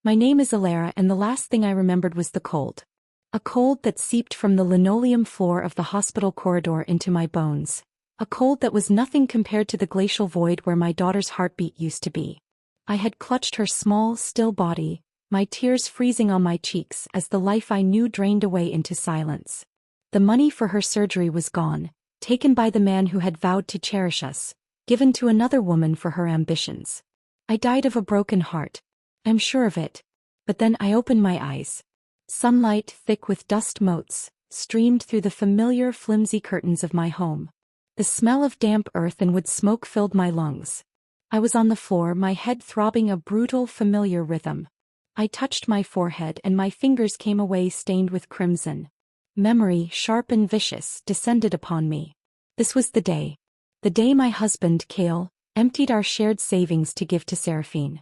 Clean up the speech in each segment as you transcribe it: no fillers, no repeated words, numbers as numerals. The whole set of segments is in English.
My name is Alara, and the last thing I remembered was the cold. A cold that seeped from the linoleum floor of the hospital corridor into my bones. A cold that was nothing compared to the glacial void where my daughter's heartbeat used to be. I had clutched her small, still body, my tears freezing on my cheeks as the life I knew drained away into silence. The money for her surgery was gone, taken by the man who had vowed to cherish us, given to another woman for her ambitions. I died of a broken heart. I'm sure of it. But then I opened my eyes. Sunlight, thick with dust motes, streamed through the familiar flimsy curtains of my home. The smell of damp earth and wood smoke filled my lungs. I was on the floor, my head throbbing a brutal, familiar rhythm. I touched my forehead and my fingers came away stained with crimson. Memory, sharp and vicious, descended upon me. This was the day. The day my husband, Cale, emptied our shared savings to give to Seraphine.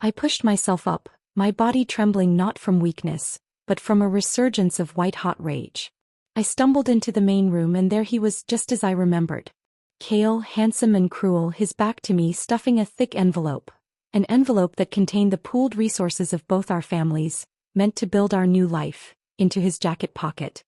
I pushed myself up, my body trembling not from weakness, but from a resurgence of white-hot rage. I stumbled into the main room and there he was, just as I remembered. Cale, handsome and cruel, his back to me, stuffing a thick envelope. An envelope that contained the pooled resources of both our families, meant to build our new life, into his jacket pocket.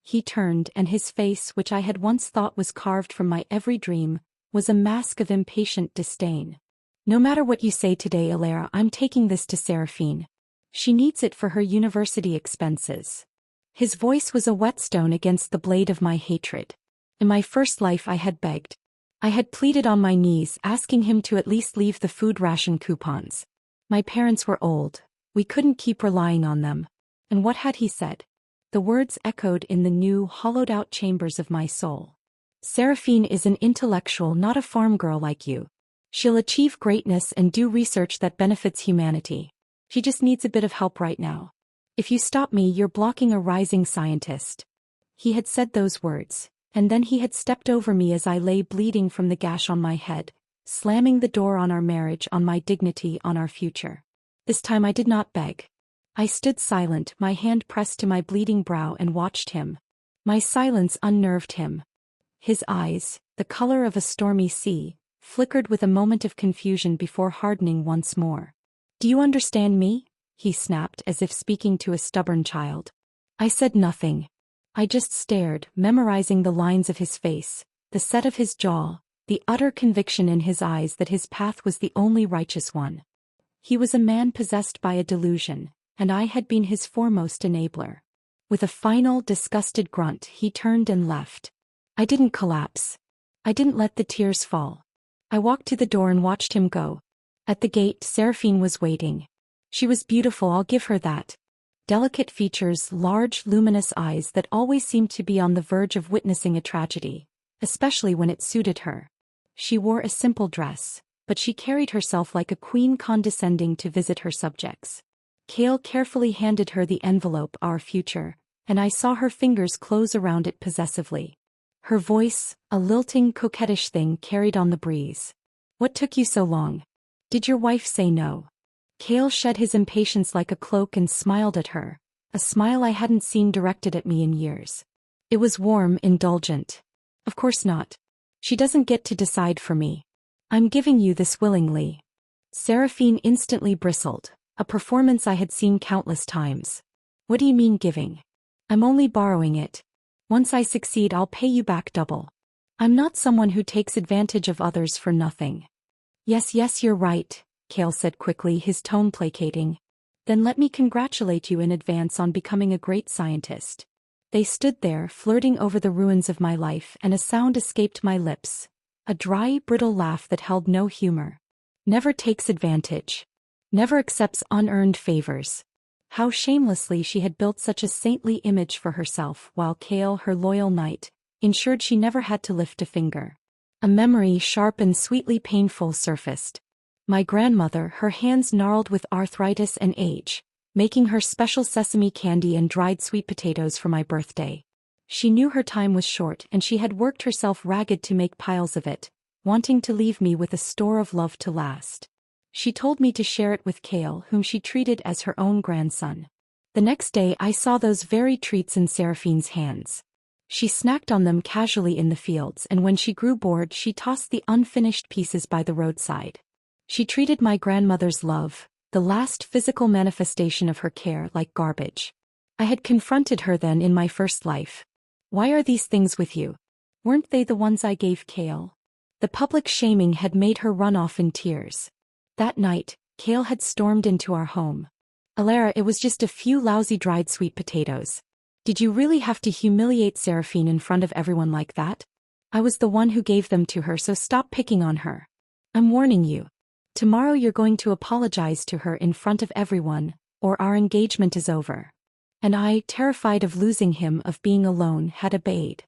He turned, and his face, which I had once thought was carved from my every dream, was a mask of impatient disdain. No matter what you say today, Alara, I'm taking this to Seraphine. She needs it for her university expenses. His voice was a whetstone against the blade of my hatred. In my first life I had begged. I had pleaded on my knees, asking him to at least leave the food ration coupons. My parents were old. We couldn't keep relying on them. And what had he said? The words echoed in the new, hollowed-out chambers of my soul. Seraphine is an intellectual, not a farm girl like you. She'll achieve greatness and do research that benefits humanity. She just needs a bit of help right now. If you stop me, you're blocking a rising scientist. He had said those words, and then he had stepped over me as I lay bleeding from the gash on my head, slamming the door on our marriage, on my dignity, on our future. This time I did not beg. I stood silent, my hand pressed to my bleeding brow, and watched him. My silence unnerved him. His eyes, the color of a stormy sea, flickered with a moment of confusion before hardening once more. "Do you understand me?" he snapped, as if speaking to a stubborn child. I said nothing. I just stared, memorizing the lines of his face, the set of his jaw, the utter conviction in his eyes that his path was the only righteous one. He was a man possessed by a delusion, and I had been his foremost enabler. With a final, disgusted grunt, he turned and left. I didn't collapse. I didn't let the tears fall. I walked to the door and watched him go. At the gate, Seraphine was waiting. She was beautiful, I'll give her that. Delicate features, large, luminous eyes that always seemed to be on the verge of witnessing a tragedy, especially when it suited her. She wore a simple dress, but she carried herself like a queen condescending to visit her subjects. Cale carefully handed her the envelope, our future, and I saw her fingers close around it possessively. Her voice, a lilting, coquettish thing, carried on the breeze. "What took you so long? Did your wife say no?" Cale shed his impatience like a cloak and smiled at her, a smile I hadn't seen directed at me in years. It was warm, indulgent. "Of course not. She doesn't get to decide for me. I'm giving you this willingly." Seraphine instantly bristled, a performance I had seen countless times. "What do you mean giving? I'm only borrowing it. Once I succeed, I'll pay you back double. I'm not someone who takes advantage of others for nothing." Yes, you're right," Cale said quickly, his tone placating. "Then let me congratulate you in advance on becoming a great scientist." They stood there, flirting over the ruins of my life, and a sound escaped my lips. A dry, brittle laugh that held no humor. "Never takes advantage. Never accepts unearned favors." How shamelessly she had built such a saintly image for herself, while Cale, her loyal knight, ensured she never had to lift a finger. A memory, sharp and sweetly painful, surfaced. My grandmother, her hands gnarled with arthritis and age, making her special sesame candy and dried sweet potatoes for my birthday. She knew her time was short, and she had worked herself ragged to make piles of it, wanting to leave me with a store of love to last. She told me to share it with Cale, whom she treated as her own grandson. The next day I saw those very treats in Seraphine's hands. She snacked on them casually in the fields, and when she grew bored she tossed the unfinished pieces by the roadside. She treated my grandmother's love, the last physical manifestation of her care, like garbage. I had confronted her then in my first life. Why are these things with you? Weren't they the ones I gave Kale? The public shaming had made her run off in tears. That night, Kale had stormed into our home. Alara, it was just a few lousy dried sweet potatoes. Did you really have to humiliate Seraphine in front of everyone like that? I was the one who gave them to her, so stop picking on her. I'm warning you. Tomorrow you're going to apologize to her in front of everyone, or our engagement is over. And I, terrified of losing him, of being alone, had obeyed.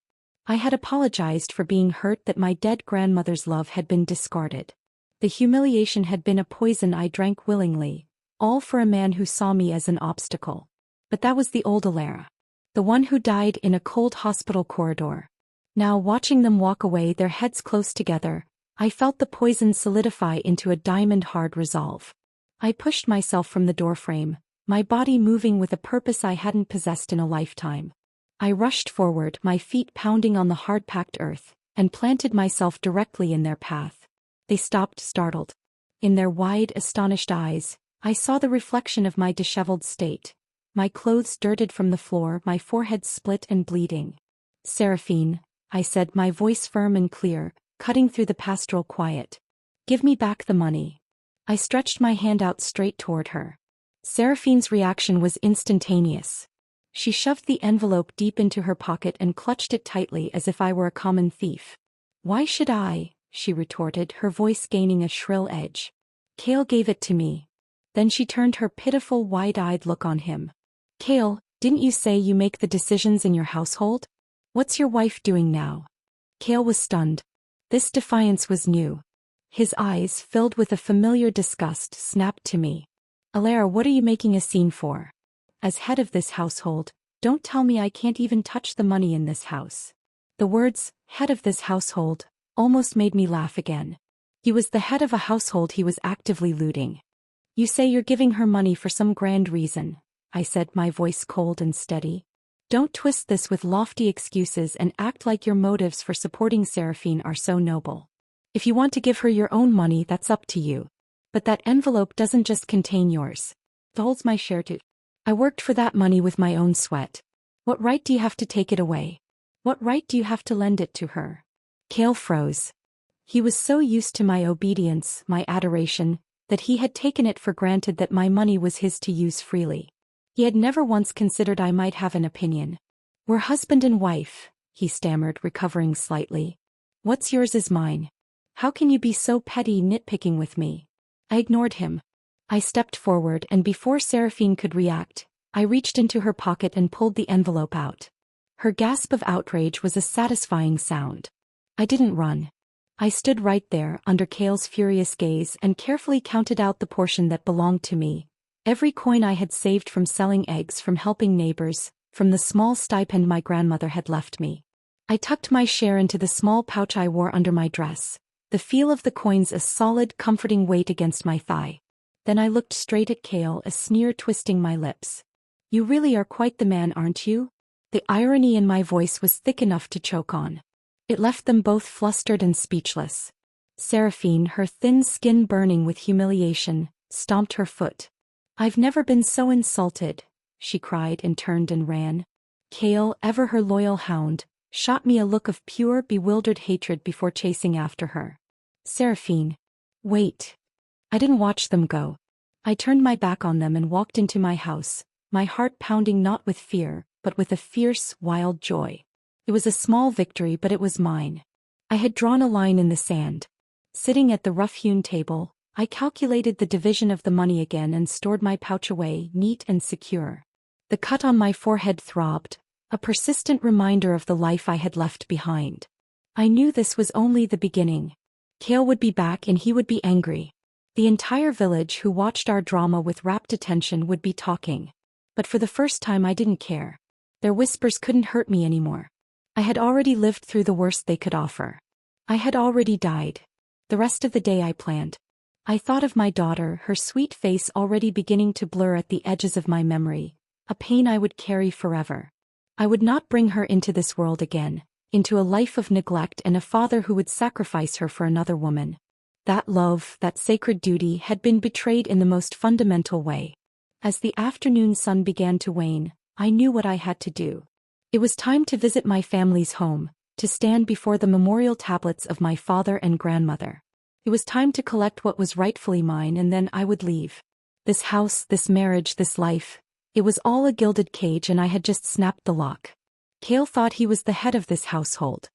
I had apologized for being hurt that my dead grandmother's love had been discarded. The humiliation had been a poison I drank willingly, all for a man who saw me as an obstacle. But that was the old Alara. The one who died in a cold hospital corridor. Now, watching them walk away, their heads close together, I felt the poison solidify into a diamond-hard resolve. I pushed myself from the doorframe, my body moving with a purpose I hadn't possessed in a lifetime. I rushed forward, my feet pounding on the hard-packed earth, and planted myself directly in their path. They stopped, startled. In their wide, astonished eyes, I saw the reflection of my disheveled state. My clothes dirted from the floor, my forehead split and bleeding. Seraphine, I said, my voice firm and clear, cutting through the pastoral quiet. Give me back the money. I stretched my hand out straight toward her. Seraphine's reaction was instantaneous. She shoved the envelope deep into her pocket and clutched it tightly as if I were a common thief. Why should I? She retorted, her voice gaining a shrill edge. Kale gave it to me. Then she turned her pitiful, wide-eyed look on him. Kale, didn't you say you make the decisions in your household? What's your wife doing now? Kale was stunned. This defiance was new. His eyes, filled with a familiar disgust, snapped to me. Alara, what are you making a scene for? As head of this household, don't tell me I can't even touch the money in this house. The words, head of this household, almost made me laugh again. He was the head of a household he was actively looting. You say you're giving her money for some grand reason, I said, my voice cold and steady. Don't twist this with lofty excuses and act like your motives for supporting Seraphine are so noble. If you want to give her your own money, that's up to you. But that envelope doesn't just contain yours. It holds my share too. I worked for that money with my own sweat. What right do you have to take it away? What right do you have to lend it to her? Kale froze. He was so used to my obedience, my adoration, that he had taken it for granted that my money was his to use freely. He had never once considered I might have an opinion. We're husband and wife, he stammered, recovering slightly. What's yours is mine. How can you be so petty, nitpicking with me? I ignored him. I stepped forward, and before Seraphine could react, I reached into her pocket and pulled the envelope out. Her gasp of outrage was a satisfying sound. I didn't run. I stood right there, under Kale's furious gaze, and carefully counted out the portion that belonged to me. Every coin I had saved from selling eggs, from helping neighbors, from the small stipend my grandmother had left me. I tucked my share into the small pouch I wore under my dress, the feel of the coins a solid, comforting weight against my thigh. Then I looked straight at Kale, a sneer twisting my lips. You really are quite the man, aren't you? The irony in my voice was thick enough to choke on. It left them both flustered and speechless. Seraphine, her thin skin burning with humiliation, stomped her foot. I've never been so insulted, she cried and turned and ran. Kale, ever her loyal hound, shot me a look of pure, bewildered hatred before chasing after her. Seraphine. Wait. I didn't watch them go. I turned my back on them and walked into my house, my heart pounding not with fear, but with a fierce, wild joy. It was a small victory, but it was mine. I had drawn a line in the sand. Sitting at the rough-hewn table, I calculated the division of the money again and stored my pouch away, neat and secure. The cut on my forehead throbbed, a persistent reminder of the life I had left behind. I knew this was only the beginning. Kale would be back and he would be angry. The entire village who watched our drama with rapt attention would be talking. But for the first time I didn't care. Their whispers couldn't hurt me anymore. I had already lived through the worst they could offer. I had already died. The rest of the day I planned. I thought of my daughter, her sweet face already beginning to blur at the edges of my memory, a pain I would carry forever. I would not bring her into this world again, into a life of neglect and a father who would sacrifice her for another woman. That love, that sacred duty had been betrayed in the most fundamental way. As the afternoon sun began to wane, I knew what I had to do. It was time to visit my family's home, to stand before the memorial tablets of my father and grandmother. It was time to collect what was rightfully mine, and then I would leave. This house, this marriage, this life. It was all a gilded cage, and I had just snapped the lock. Cale thought he was the head of this household.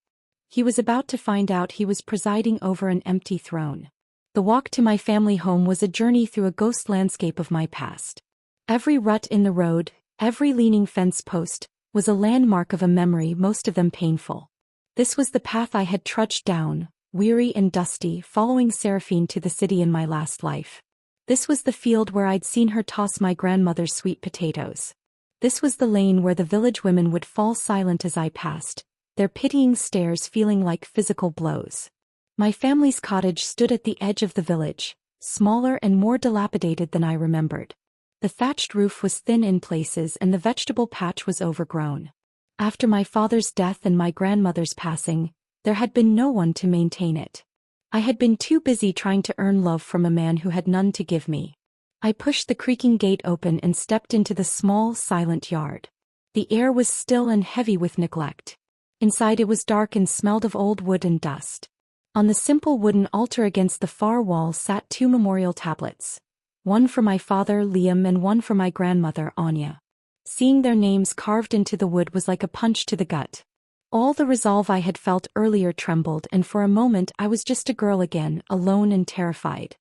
He was about to find out he was presiding over an empty throne. The walk to my family home was a journey through a ghost landscape of my past. Every rut in the road, every leaning fence post, was a landmark of a memory, most of them painful. This was the path I had trudged down, weary and dusty, following Seraphine to the city in my last life. This was the field where I'd seen her toss my grandmother's sweet potatoes. This was the lane where the village women would fall silent as I passed, their pitying stares feeling like physical blows. My family's cottage stood at the edge of the village, smaller and more dilapidated than I remembered. The thatched roof was thin in places and the vegetable patch was overgrown. After my father's death and my grandmother's passing, there had been no one to maintain it. I had been too busy trying to earn love from a man who had none to give me. I pushed the creaking gate open and stepped into the small, silent yard. The air was still and heavy with neglect. Inside it was dark and smelled of old wood and dust. On the simple wooden altar against the far wall sat 2 memorial tablets. One for my father, Liam, and one for my grandmother, Anya. Seeing their names carved into the wood was like a punch to the gut. All the resolve I had felt earlier trembled, and for a moment I was just a girl again, alone and terrified.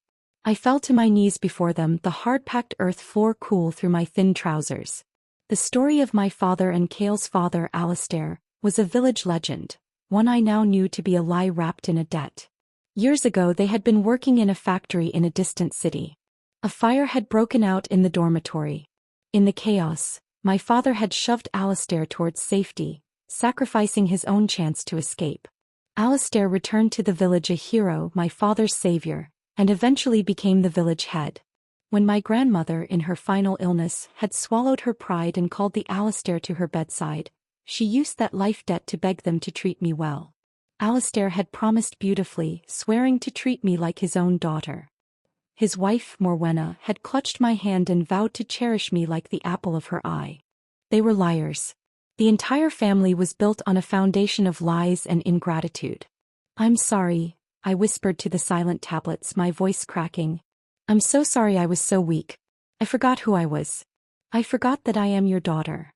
I fell to my knees before them, the hard-packed earth floor cool through my thin trousers. The story of my father and Cale's father, Alistair, was a village legend, one I now knew to be a lie wrapped in a debt. Years ago they had been working in a factory in a distant city. A fire had broken out in the dormitory. In the chaos, my father had shoved Alistair towards safety, sacrificing his own chance to escape. Alistair returned to the village a hero, my father's savior, and eventually became the village head. When my grandmother, in her final illness, had swallowed her pride and called the Alistair to her bedside, she used that life debt to beg them to treat me well. Alistair had promised beautifully, swearing to treat me like his own daughter. His wife, Morwenna, had clutched my hand and vowed to cherish me like the apple of her eye. They were liars. The entire family was built on a foundation of lies and ingratitude. "I'm sorry," I whispered to the silent tablets, my voice cracking. "I'm so sorry I was so weak. I forgot who I was. I forgot that I am your daughter."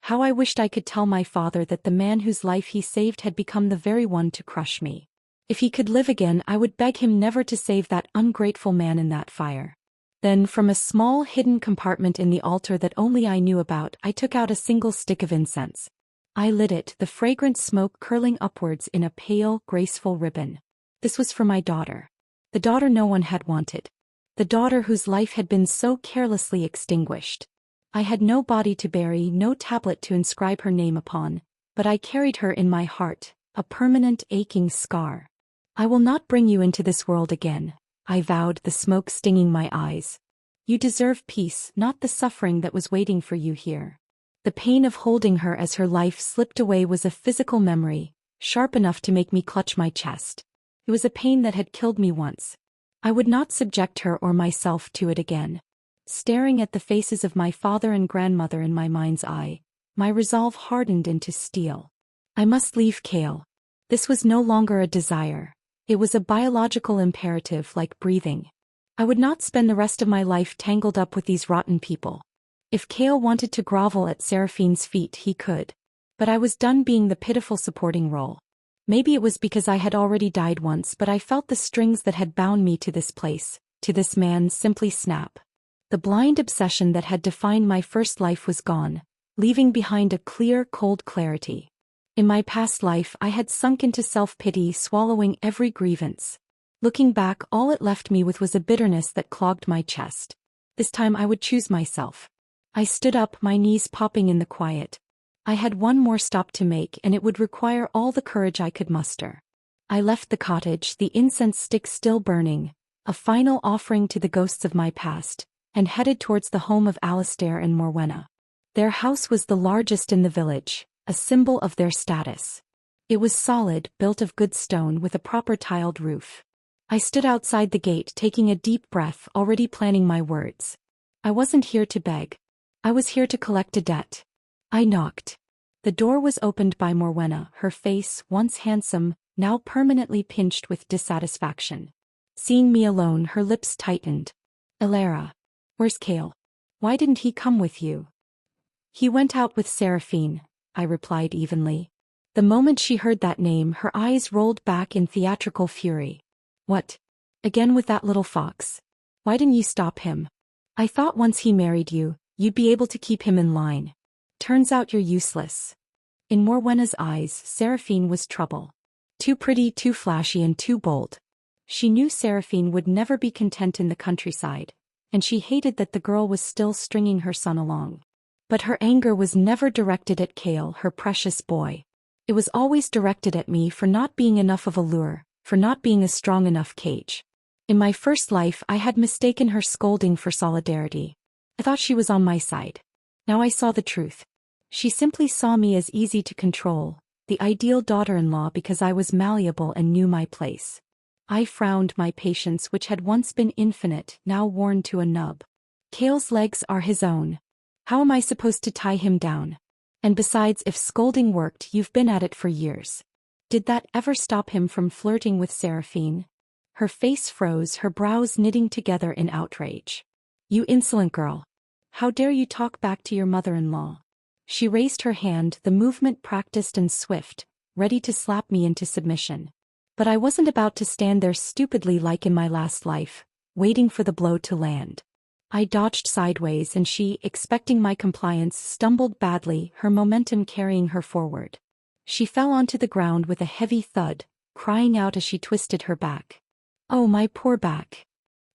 How I wished I could tell my father that the man whose life he saved had become the very one to crush me. If he could live again, I would beg him never to save that ungrateful man in that fire. Then, from a small hidden compartment in the altar that only I knew about, I took out a single stick of incense. I lit it, the fragrant smoke curling upwards in a pale, graceful ribbon. This was for my daughter. The daughter no one had wanted. The daughter whose life had been so carelessly extinguished. I had no body to bury, no tablet to inscribe her name upon, but I carried her in my heart, a permanent aching scar. "I will not bring you into this world again," I vowed, the smoke stinging my eyes. "You deserve peace, not the suffering that was waiting for you here." The pain of holding her as her life slipped away was a physical memory, sharp enough to make me clutch my chest. It was a pain that had killed me once. I would not subject her or myself to it again. Staring at the faces of my father and grandmother in my mind's eye, my resolve hardened into steel. I must leave Cale. This was no longer a desire. It was a biological imperative, like breathing. I would not spend the rest of my life tangled up with these rotten people. If Cale wanted to grovel at Seraphine's feet, he could. But I was done being the pitiful supporting role. Maybe it was because I had already died once, but I felt the strings that had bound me to this place, to this man, simply snap. The blind obsession that had defined my first life was gone, leaving behind a clear, cold clarity. In my past life I had sunk into self-pity, swallowing every grievance. Looking back, all it left me with was a bitterness that clogged my chest. This time I would choose myself. I stood up, my knees popping in the quiet. I had one more stop to make, and it would require all the courage I could muster. I left the cottage, the incense stick still burning, a final offering to the ghosts of my past, and headed towards the home of Alistair and Morwenna. Their house was the largest in the village, a symbol of their status. It was solid, built of good stone with a proper tiled roof. I stood outside the gate taking a deep breath, already planning my words. I wasn't here to beg. I was here to collect a debt. I knocked. The door was opened by Morwenna, her face, once handsome, now permanently pinched with dissatisfaction. Seeing me alone, her lips tightened. Elara. Where's Kale? Why didn't he come with you? He went out with Seraphine, I replied evenly. The moment she heard that name, her eyes rolled back in theatrical fury. What? Again with that little fox? Why didn't you stop him? I thought once he married you, you'd be able to keep him in line. Turns out you're useless. In Morwenna's eyes, Seraphine was trouble. Too pretty, too flashy, and too bold. She knew Seraphine would never be content in the countryside, and she hated that the girl was still stringing her son along. But her anger was never directed at Kale, her precious boy. It was always directed at me for not being enough of a lure, for not being a strong enough cage. In my first life, I had mistaken her scolding for solidarity. I thought she was on my side. Now I saw the truth. She simply saw me as easy to control, the ideal daughter-in-law because I was malleable and knew my place. I frowned, my patience, which had once been infinite, now worn to a nub. Kale's legs are his own. How am I supposed to tie him down? And besides, if scolding worked, you've been at it for years. Did that ever stop him from flirting with Seraphine? Her face froze, her brows knitting together in outrage. You insolent girl. How dare you talk back to your mother-in-law? She raised her hand, the movement practiced and swift, ready to slap me into submission. But I wasn't about to stand there stupidly like in my last life, waiting for the blow to land. I dodged sideways and she, expecting my compliance, stumbled badly, her momentum carrying her forward. She fell onto the ground with a heavy thud, crying out as she twisted her back. Oh, my poor back.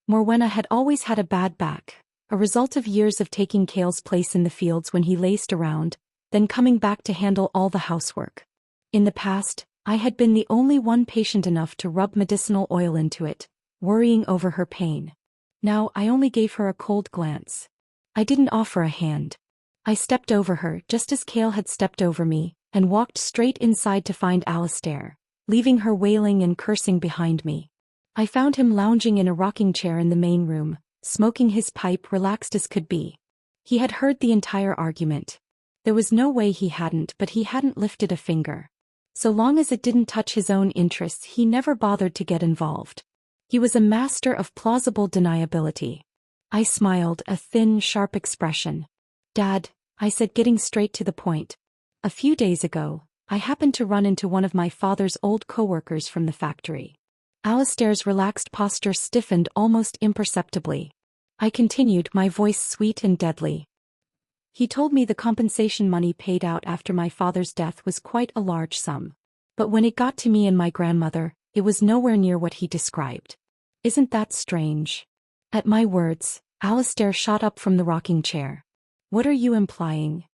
Morwenna had always had a bad back, a result of years of taking Kale's place in the fields when he laced around, then coming back to handle all the housework. In the past, I had been the only one patient enough to rub medicinal oil into it, worrying over her pain. Now I only gave her a cold glance. I didn't offer a hand. I stepped over her just as Kale had stepped over me, and walked straight inside to find Alistair, leaving her wailing and cursing behind me. I found him lounging in a rocking chair in the main room, smoking his pipe, relaxed as could be. He had heard the entire argument. There was no way he hadn't, but he hadn't lifted a finger. So long as it didn't touch his own interests, he never bothered to get involved. He was a master of plausible deniability. I smiled, a thin, sharp expression. Dad, I said, getting straight to the point. A few days ago, I happened to run into one of my father's old co-workers from the factory. Alistair's relaxed posture stiffened almost imperceptibly. I continued, my voice sweet and deadly. He told me the compensation money paid out after my father's death was quite a large sum. But when it got to me and my grandmother, it was nowhere near what he described. Isn't that strange? At my words, Alistair shot up from the rocking chair. What are you implying?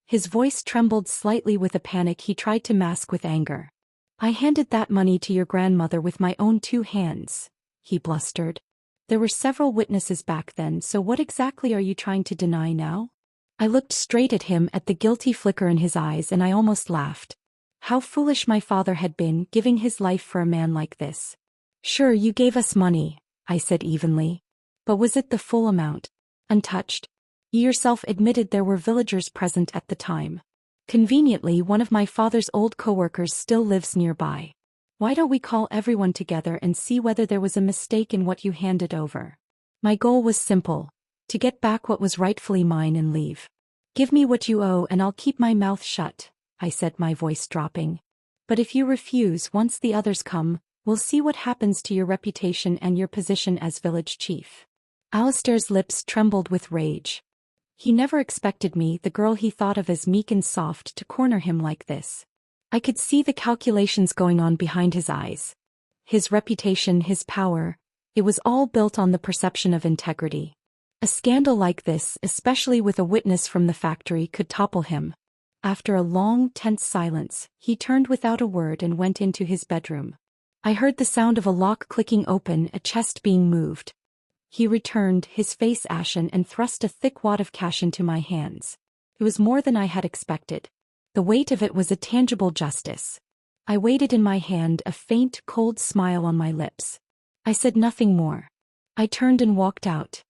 His voice trembled slightly with a panic he tried to mask with anger. I handed that money to your grandmother with my own 2 hands, he blustered. There were several witnesses back then, so what exactly are you trying to deny now? I looked straight at him, at the guilty flicker in his eyes, and I almost laughed. How foolish my father had been, giving his life for a man like this. Sure, you gave us money, I said evenly. But was it the full amount? Untouched? You yourself admitted there were villagers present at the time. Conveniently, one of my father's old co-workers still lives nearby. Why don't we call everyone together and see whether there was a mistake in what you handed over? My goal was simple. To get back what was rightfully mine and leave. Give me what you owe and I'll keep my mouth shut, I said, my voice dropping. But if you refuse, once the others come, we'll see what happens to your reputation and your position as village chief. Alistair's lips trembled with rage. He never expected me, the girl he thought of as meek and soft, to corner him like this. I could see the calculations going on behind his eyes. His reputation, his power, it was all built on the perception of integrity. A scandal like this, especially with a witness from the factory, could topple him. After a long, tense silence, he turned without a word and went into his bedroom. I heard the sound of a lock clicking open, a chest being moved. He returned, his face ashen, and thrust a thick wad of cash into my hands. It was more than I had expected. The weight of it was a tangible justice. I weighed it in my hand, a faint, cold smile on my lips. I said nothing more. I turned and walked out.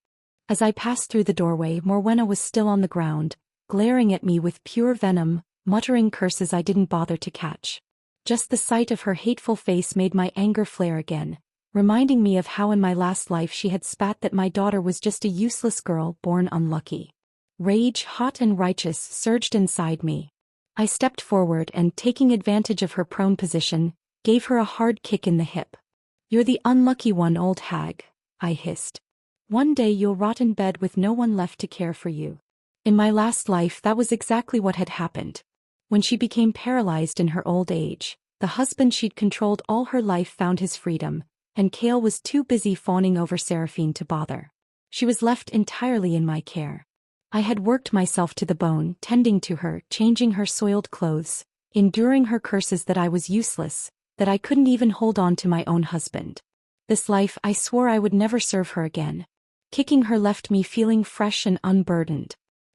As I passed through the doorway, Morwenna was still on the ground, glaring at me with pure venom, muttering curses I didn't bother to catch. Just the sight of her hateful face made my anger flare again, reminding me of how in my last life she had spat that my daughter was just a useless girl born unlucky. Rage, hot and righteous, surged inside me. I stepped forward and, taking advantage of her prone position, gave her a hard kick in the hip. "You're the unlucky one, old hag," I hissed. "One day you'll rot in bed with no one left to care for you." In my last life, that was exactly what had happened. When she became paralyzed in her old age, the husband she'd controlled all her life found his freedom, and Kale was too busy fawning over Seraphine to bother. She was left entirely in my care. I had worked myself to the bone, tending to her, changing her soiled clothes, enduring her curses that I was useless, that I couldn't even hold on to my own husband. This life I swore I would never serve her again. Kicking her left me feeling fresh and unburdened.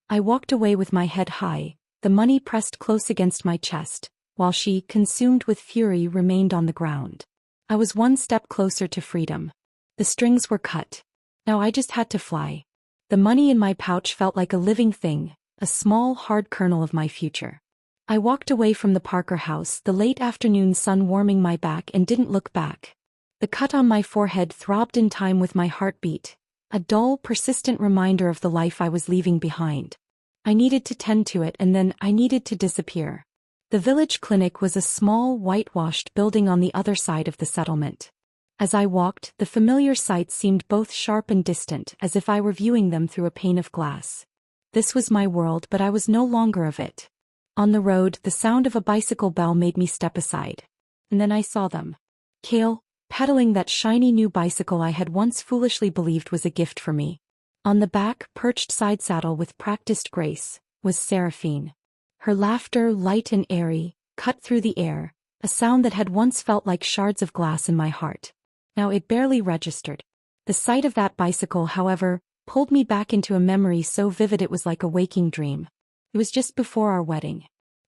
I walked away with my head high, the money pressed close against my chest, while she, consumed with fury, remained on the ground. I was one step closer to freedom. The strings were cut. Now I just had to fly. The money in my pouch felt like a living thing, a small, hard kernel of my future. I walked away from the Parker house, the late afternoon sun warming my back, and didn't look back. The cut on my forehead throbbed in time with my heartbeat, a dull, persistent reminder of the life I was leaving behind. I needed to tend to it, and then I needed to disappear. The village clinic was a small, whitewashed building on the other side of the settlement. As I walked, the familiar sights seemed both sharp and distant, as if I were viewing them through a pane of glass. This was my world, but I was no longer of it. On the road, the sound of a bicycle bell made me step aside. And then I saw them. Kale, pedaling that shiny new bicycle I had once foolishly believed was a gift for me. On the back, perched side saddle with practiced grace, was Seraphine. Her laughter, light and airy, cut through the air, a sound that had once felt like shards of glass in my heart. Now it barely registered. The sight of that bicycle, however, pulled me back into a memory so vivid it was like a waking dream. It was just before our wedding.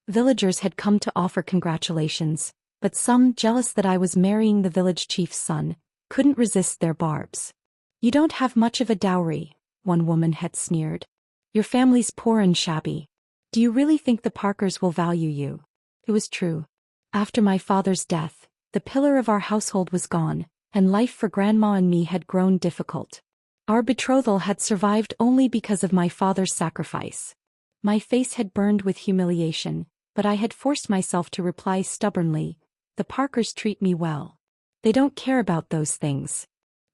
Villagers had come to offer congratulations, but some, jealous that I was marrying the village chief's son, couldn't resist their barbs. "You don't have much of a dowry," one woman had sneered. "Your family's poor and shabby. Do you really think the Parkers will value you?" It was true. After my father's death, the pillar of our household was gone, and life for Grandma and me had grown difficult. Our betrothal had survived only because of my father's sacrifice. My face had burned with humiliation, but I had forced myself to reply stubbornly, "The Parkers treat me well. They don't care about those things."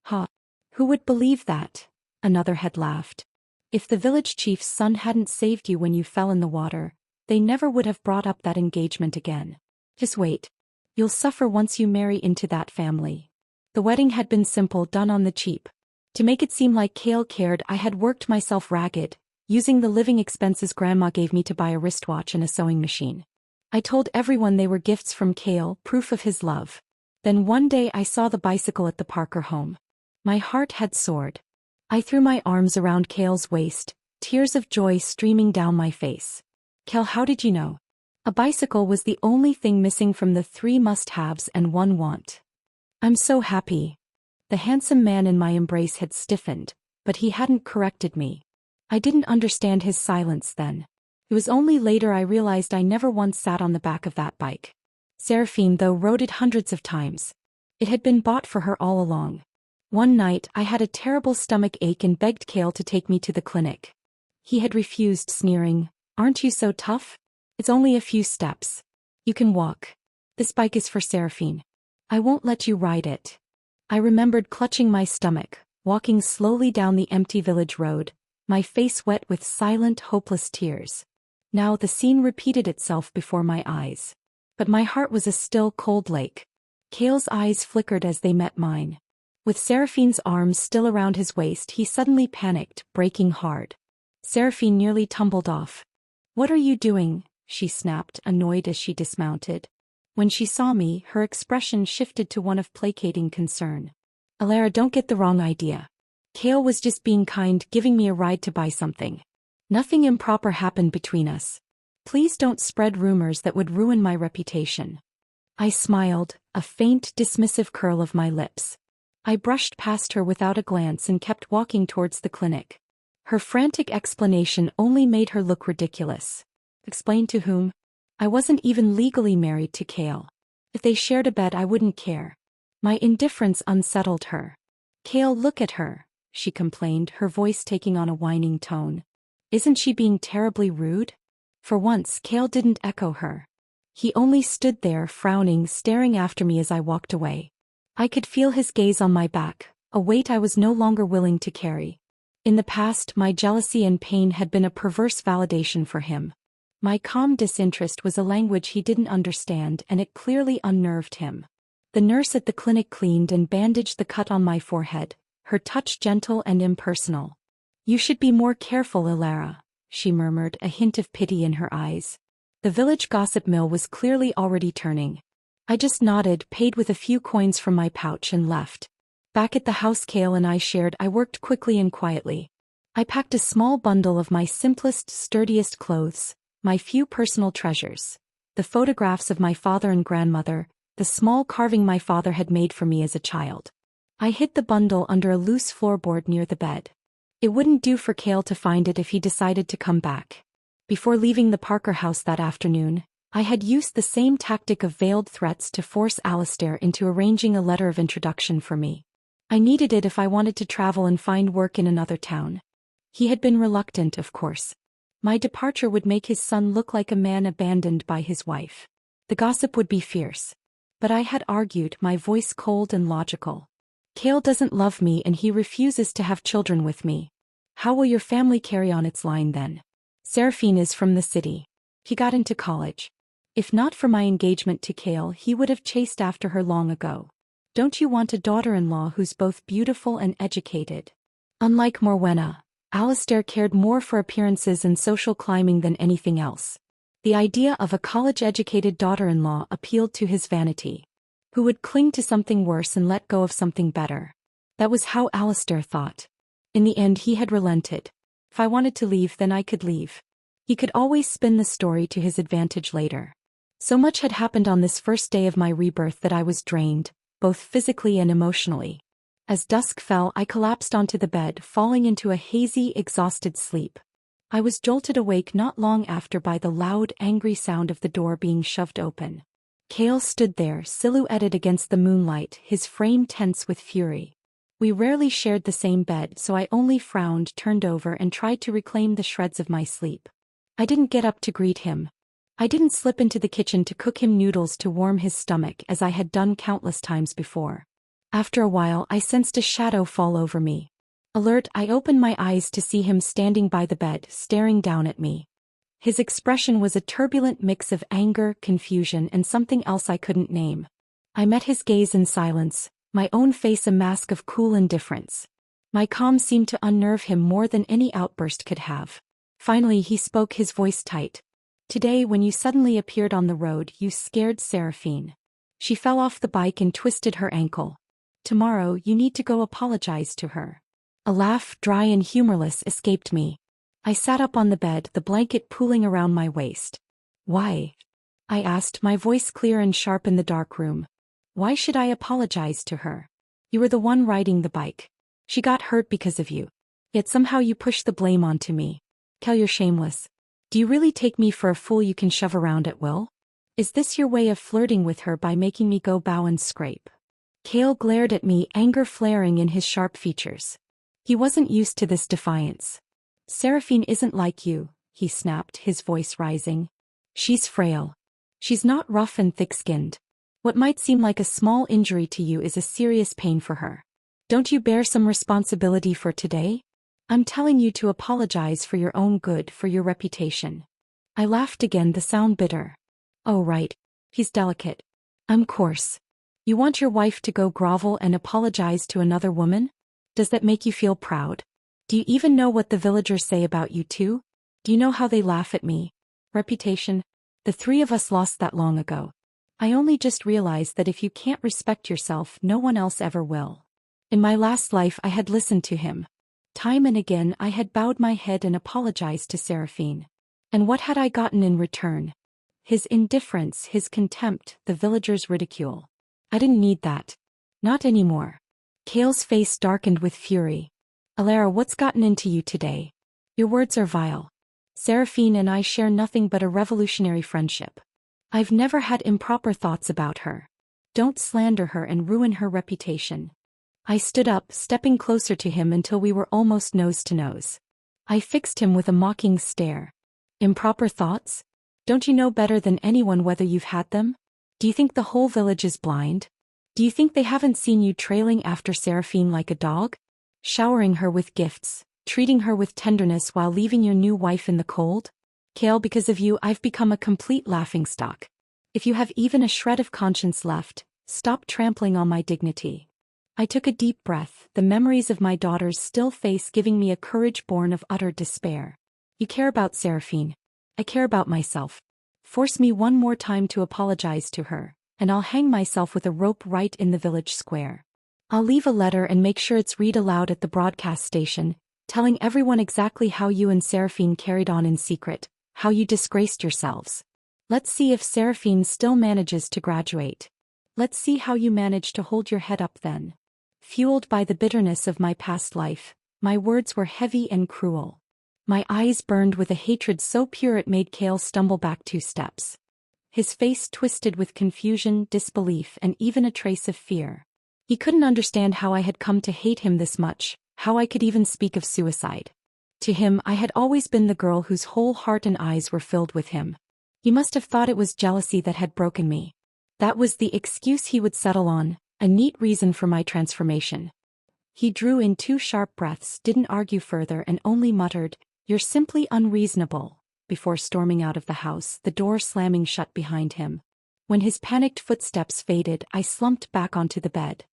"Ha! Who would believe that?" Another had laughed. "If the village chief's son hadn't saved you when you fell in the water, they never would have brought up that engagement again. Just wait. You'll suffer once you marry into that family." The wedding had been simple, done on the cheap. To make it seem like Kale cared, I had worked myself ragged, using the living expenses Grandma gave me to buy a wristwatch and a sewing machine. I told everyone they were gifts from Kale, proof of his love. Then one day I saw the bicycle at the Parker home. My heart had soared. I threw my arms around Kale's waist, tears of joy streaming down my face. "Kale, how did you know?" A bicycle was the only thing missing from the 3 must-haves and 1 want. "I'm so happy." The handsome man in my embrace had stiffened, but he hadn't corrected me. I didn't understand his silence then. It was only later I realized I never once sat on the back of that bike. Seraphine, though, rode it hundreds of times. It had been bought for her all along. One night, I had a terrible stomach ache and begged Kale to take me to the clinic. He had refused, sneering, "Aren't you so tough? It's only a few steps. You can walk. This bike is for Seraphine. I won't let you ride it." I remembered clutching my stomach, walking slowly down the empty village road, my face wet with silent, hopeless tears. Now the scene repeated itself before my eyes. But my heart was a still, cold lake. Kale's eyes flickered as they met mine. With Seraphine's arms still around his waist, he suddenly panicked, braking hard. Seraphine nearly tumbled off. "What are you doing?" she snapped, annoyed as she dismounted. When she saw me, her expression shifted to one of placating concern. "Alara, don't get the wrong idea. Kale was just being kind, giving me a ride to buy something. Nothing improper happened between us. Please don't spread rumors that would ruin my reputation." I smiled, a faint, dismissive curl of my lips. I brushed past her without a glance and kept walking towards the clinic. Her frantic explanation only made her look ridiculous. Explain to whom? I wasn't even legally married to Kale. If they shared a bed I wouldn't care. My indifference unsettled her. Kale, look at her, she complained, her voice taking on a whining tone. Isn't she being terribly rude? For once, Kale didn't echo her. He only stood there frowning, staring after me as I walked away. I could feel his gaze on my back, a weight I was no longer willing to carry. In the past, my jealousy and pain had been a perverse validation for him. My calm disinterest was a language he didn't understand, and it clearly unnerved him. The nurse at the clinic cleaned and bandaged the cut on my forehead, her touch gentle and impersonal. You should be more careful, Ilara, she murmured, a hint of pity in her eyes. The village gossip mill was clearly already turning. I just nodded, paid with a few coins from my pouch and left. Back at the house Kale and I shared, I worked quickly and quietly. I packed a small bundle of my simplest, sturdiest clothes, my few personal treasures, the photographs of my father and grandmother, the small carving my father had made for me as a child. I hid the bundle under a loose floorboard near the bed. It wouldn't do for Kale to find it if he decided to come back. Before leaving the Parker house that afternoon, I had used the same tactic of veiled threats to force Alistair into arranging a letter of introduction for me. I needed it if I wanted to travel and find work in another town. He had been reluctant, of course. My departure would make his son look like a man abandoned by his wife. The gossip would be fierce. But I had argued, my voice cold and logical. Kale doesn't love me and he refuses to have children with me. How will your family carry on its line then? Seraphine is from the city. He got into college. If not for my engagement to Kale, he would have chased after her long ago. Don't you want a daughter-in-law who's both beautiful and educated? Unlike Morwenna, Alistair cared more for appearances and social climbing than anything else. The idea of a college-educated daughter-in-law appealed to his vanity. Who would cling to something worse and let go of something better? That was how Alistair thought. In the end he had relented. If I wanted to leave, then I could leave. He could always spin the story to his advantage later. So much had happened on this first day of my rebirth that I was drained, both physically and emotionally. As dusk fell, I collapsed onto the bed, falling into a hazy, exhausted sleep. I was jolted awake not long after by the loud, angry sound of the door being shoved open. Kale stood there, silhouetted against the moonlight, his frame tense with fury. We rarely shared the same bed, so I only frowned, turned over, and tried to reclaim the shreds of my sleep. I didn't get up to greet him. I didn't slip into the kitchen to cook him noodles to warm his stomach as I had done countless times before. After a while, I sensed a shadow fall over me. Alert, I opened my eyes to see him standing by the bed, staring down at me. His expression was a turbulent mix of anger, confusion, and something else I couldn't name. I met his gaze in silence, my own face a mask of cool indifference. My calm seemed to unnerve him more than any outburst could have. Finally he spoke, his voice tight. Today, when you suddenly appeared on the road, you scared Seraphine. She fell off the bike and twisted her ankle. Tomorrow, you need to go apologize to her. A laugh, dry and humorless, escaped me. I sat up on the bed, the blanket pooling around my waist. Why? I asked, my voice clear and sharp in the dark room. Why should I apologize to her? You were the one riding the bike. She got hurt because of you. Yet somehow you pushed the blame onto me. Kel, you're shameless. Do you really take me for a fool you can shove around at will? Is this your way of flirting with her by making me go bow and scrape? Kale glared at me, anger flaring in his sharp features. He wasn't used to this defiance. Seraphine isn't like you, he snapped, his voice rising. She's frail. She's not rough and thick-skinned. What might seem like a small injury to you is a serious pain for her. Don't you bear some responsibility for today? I'm telling you to apologize for your own good, for your reputation. I laughed again, the sound bitter. Oh right. He's delicate. I'm coarse. You want your wife to go grovel and apologize to another woman? Does that make you feel proud? Do you even know what the villagers say about you too? Do you know how they laugh at me? Reputation? The three of us lost that long ago. I only just realized that if you can't respect yourself, no one else ever will. In my last life I had listened to him. Time and again I had bowed my head and apologized to Seraphine. And what had I gotten in return? His indifference, his contempt, the villagers' ridicule. I didn't need that. Not anymore. Kale's face darkened with fury. Alara, what's gotten into you today? Your words are vile. Seraphine and I share nothing but a revolutionary friendship. I've never had improper thoughts about her. Don't slander her and ruin her reputation. I stood up, stepping closer to him until we were almost nose to nose. I fixed him with a mocking stare. Improper thoughts? Don't you know better than anyone whether you've had them? Do you think the whole village is blind? Do you think they haven't seen you trailing after Seraphine like a dog? Showering her with gifts, treating her with tenderness while leaving your new wife in the cold? Kale, because of you I've become a complete laughingstock. If you have even a shred of conscience left, stop trampling on my dignity. I took a deep breath, the memories of my daughter's still face giving me a courage born of utter despair. You care about Seraphine. I care about myself. Force me one more time to apologize to her, and I'll hang myself with a rope right in the village square. I'll leave a letter and make sure it's read aloud at the broadcast station, telling everyone exactly how you and Seraphine carried on in secret, how you disgraced yourselves. Let's see if Seraphine still manages to graduate. Let's see how you manage to hold your head up then. Fueled by the bitterness of my past life, my words were heavy and cruel. My eyes burned with a hatred so pure it made Kale stumble back 2 steps. His face twisted with confusion, disbelief, and even a trace of fear. He couldn't understand how I had come to hate him this much, how I could even speak of suicide. To him I had always been the girl whose whole heart and eyes were filled with him. He must have thought it was jealousy that had broken me. That was the excuse he would settle on, a neat reason for my transformation. He drew in 2 sharp breaths, didn't argue further, and only muttered, "You're simply unreasonable," before storming out of the house, the door slamming shut behind him. When his panicked footsteps faded, I slumped back onto the bed.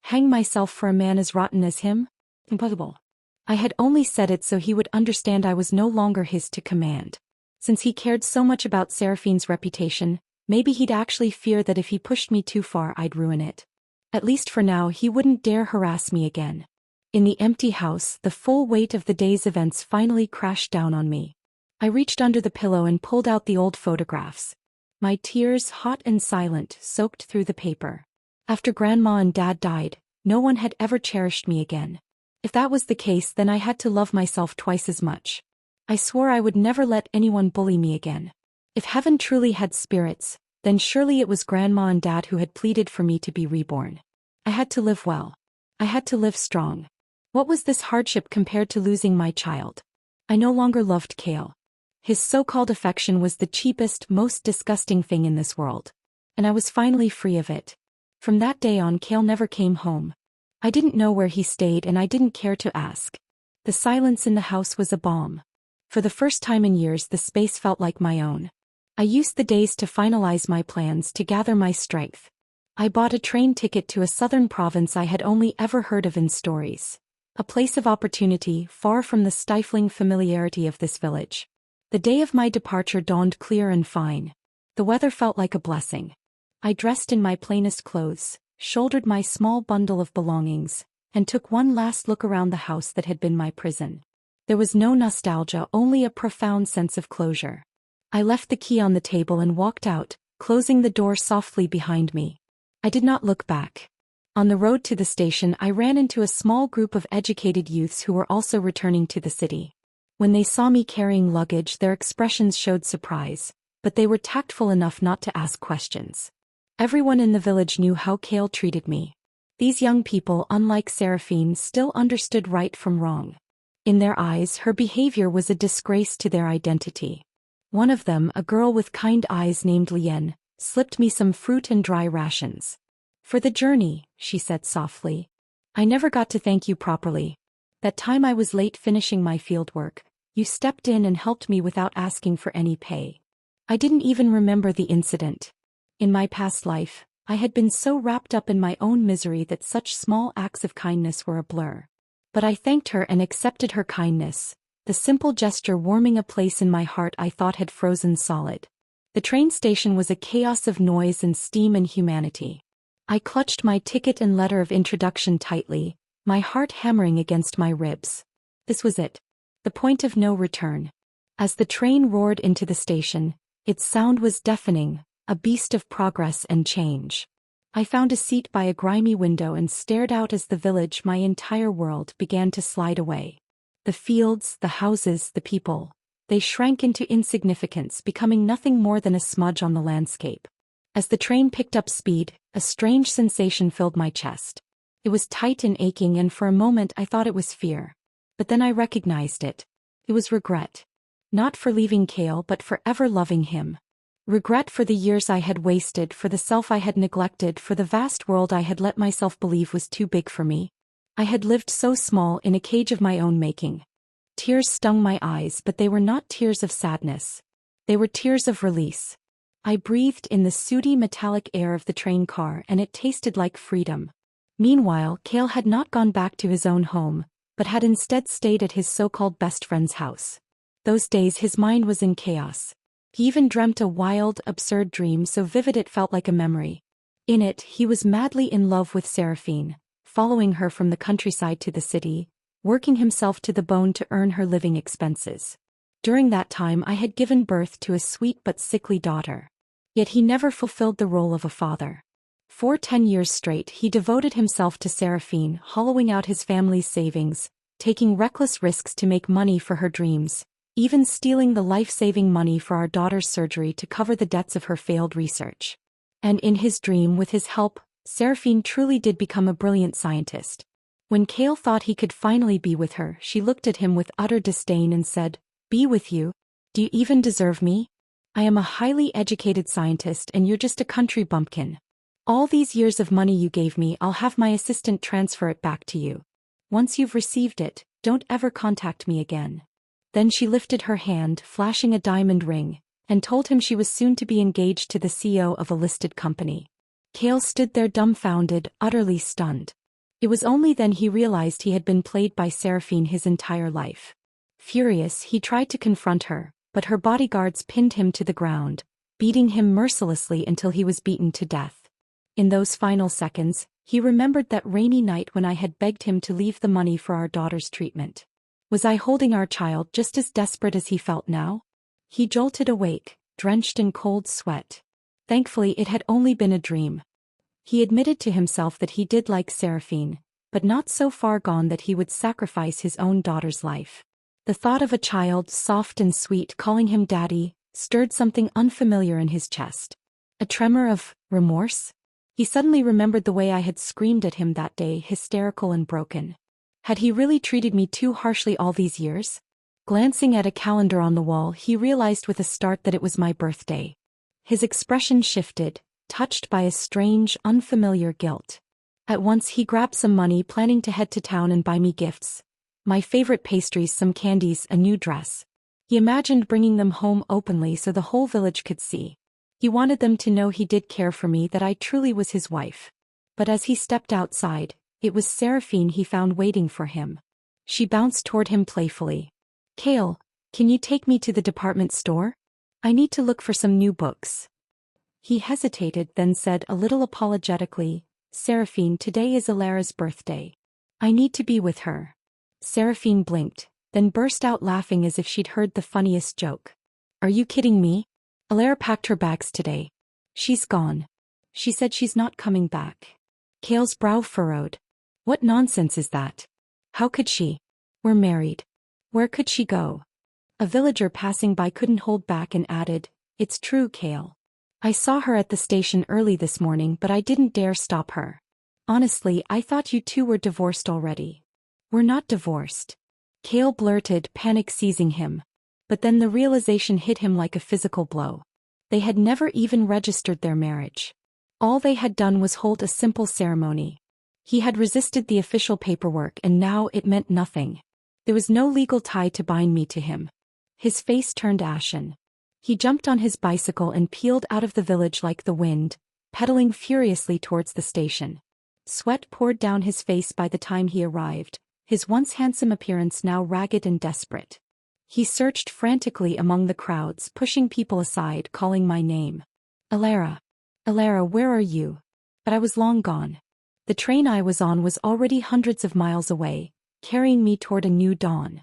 Hang myself for a man as rotten as him? Impossible. I had only said it so he would understand I was no longer his to command. Since he cared so much about Seraphine's reputation, maybe he'd actually fear that if he pushed me too far I'd ruin it. At least for now he wouldn't dare harass me again. In the empty house, the full weight of the day's events finally crashed down on me. I reached under the pillow and pulled out the old photographs. My tears, hot and silent, soaked through the paper. After Grandma and Dad died, no one had ever cherished me again. If that was the case, then I had to love myself twice as much. I swore I would never let anyone bully me again. If heaven truly had spirits, then surely it was Grandma and Dad who had pleaded for me to be reborn. I had to live well. I had to live strong. What was this hardship compared to losing my child? I no longer loved Kale. His so-called affection was the cheapest, most disgusting thing in this world. And I was finally free of it. From that day on, Kale never came home. I didn't know where he stayed and I didn't care to ask. The silence in the house was a balm. For the first time in years, the space felt like my own. I used the days to finalize my plans, to gather my strength. I bought a train ticket to a southern province I had only ever heard of in stories. A place of opportunity, far from the stifling familiarity of this village. The day of my departure dawned clear and fine. The weather felt like a blessing. I dressed in my plainest clothes, shouldered my small bundle of belongings, and took one last look around the house that had been my prison. There was no nostalgia, only a profound sense of closure. I left the key on the table and walked out, closing the door softly behind me. I did not look back. On the road to the station, I ran into a small group of educated youths who were also returning to the city. When they saw me carrying luggage, their expressions showed surprise, but they were tactful enough not to ask questions. Everyone in the village knew how Kale treated me. These young people, unlike Seraphine, still understood right from wrong. In their eyes, her behavior was a disgrace to their identity. One of them, a girl with kind eyes named Lien, slipped me some fruit and dry rations. "For the journey," she said softly. "I never got to thank you properly. That time I was late finishing my fieldwork, you stepped in and helped me without asking for any pay. I didn't even remember the incident. In my past life, I had been so wrapped up in my own misery that such small acts of kindness were a blur. But I thanked her and accepted her kindness, the simple gesture warming a place in my heart I thought had frozen solid. The train station was a chaos of noise and steam and humanity. I clutched my ticket and letter of introduction tightly, my heart hammering against my ribs. This was it. The point of no return. As the train roared into the station, its sound was deafening, a beast of progress and change. I found a seat by a grimy window and stared out as the village, my entire world, began to slide away. The fields, the houses, the people. They shrank into insignificance, becoming nothing more than a smudge on the landscape. As the train picked up speed, a strange sensation filled my chest. It was tight and aching, and for a moment I thought it was fear. But then I recognized it. It was regret. Not for leaving Cale, but for ever loving him. Regret for the years I had wasted, for the self I had neglected, for the vast world I had let myself believe was too big for me. I had lived so small in a cage of my own making. Tears stung my eyes, but they were not tears of sadness. They were tears of release. I breathed in the sooty metallic air of the train car, and it tasted like freedom. Meanwhile, Cale had not gone back to his own home, but had instead stayed at his so-called best friend's house. Those days his mind was in chaos. He even dreamt a wild, absurd dream so vivid it felt like a memory. In it, he was madly in love with Seraphine, following her from the countryside to the city, working himself to the bone to earn her living expenses. During that time I had given birth to a sweet but sickly daughter. Yet he never fulfilled the role of a father. For 10 years straight he devoted himself to Seraphine, hollowing out his family's savings, taking reckless risks to make money for her dreams, even stealing the life-saving money for our daughter's surgery to cover the debts of her failed research. And in his dream, with his help, Seraphine truly did become a brilliant scientist. When Cale thought he could finally be with her, she looked at him with utter disdain and said, "Be with you? Do you even deserve me? I am a highly educated scientist and you're just a country bumpkin. All these years of money you gave me, I'll have my assistant transfer it back to you. Once you've received it, don't ever contact me again." Then she lifted her hand, flashing a diamond ring, and told him she was soon to be engaged to the CEO of a listed company. Cale stood there dumbfounded, utterly stunned. It was only then he realized he had been played by Seraphine his entire life. Furious, he tried to confront her, but her bodyguards pinned him to the ground, beating him mercilessly until he was beaten to death. In those final seconds, he remembered that rainy night when I had begged him to leave the money for our daughter's treatment. Was I holding our child just as desperate as he felt now? He jolted awake, drenched in cold sweat. Thankfully it had only been a dream. He admitted to himself that he did like Seraphine, but not so far gone that he would sacrifice his own daughter's life. The thought of a child, soft and sweet, calling him daddy, stirred something unfamiliar in his chest. A tremor of remorse? He suddenly remembered the way I had screamed at him that day, hysterical and broken. Had he really treated me too harshly all these years? Glancing at a calendar on the wall, he realized with a start that it was my birthday. His expression shifted, touched by a strange, unfamiliar guilt. At once he grabbed some money, planning to head to town and buy me gifts. My favorite pastries, some candies, a new dress. He imagined bringing them home openly so the whole village could see. He wanted them to know he did care for me, that I truly was his wife. But as he stepped outside, it was Seraphine he found waiting for him. She bounced toward him playfully. "Cale, can you take me to the department store? I need to look for some new books." He hesitated, then said a little apologetically, "Seraphine, today is Alara's birthday. I need to be with her." Seraphine blinked, then burst out laughing as if she'd heard the funniest joke. "Are you kidding me? Alara packed her bags today. She's gone. She said she's not coming back." Cale's brow furrowed. "What nonsense is that? How could she? We're married. Where could she go?" A villager passing by couldn't hold back and added, "It's true, Cale. I saw her at the station early this morning, but I didn't dare stop her. Honestly, I thought you two were divorced already." "We're not divorced," Cale blurted, panic seizing him. But then the realization hit him like a physical blow. They had never even registered their marriage. All they had done was hold a simple ceremony. He had resisted the official paperwork, and now it meant nothing. There was no legal tie to bind me to him. His face turned ashen. He jumped on his bicycle and peeled out of the village like the wind, pedaling furiously towards the station. Sweat poured down his face by the time he arrived, his once handsome appearance now ragged and desperate. He searched frantically among the crowds, pushing people aside, calling my name. "Alara. Alara, where are you?" But I was long gone. The train I was on was already hundreds of miles away, carrying me toward a new dawn.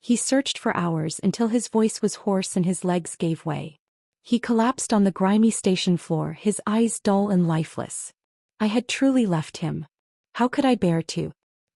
He searched for hours until his voice was hoarse and his legs gave way. He collapsed on the grimy station floor, his eyes dull and lifeless. I had truly left him. How could I bear to?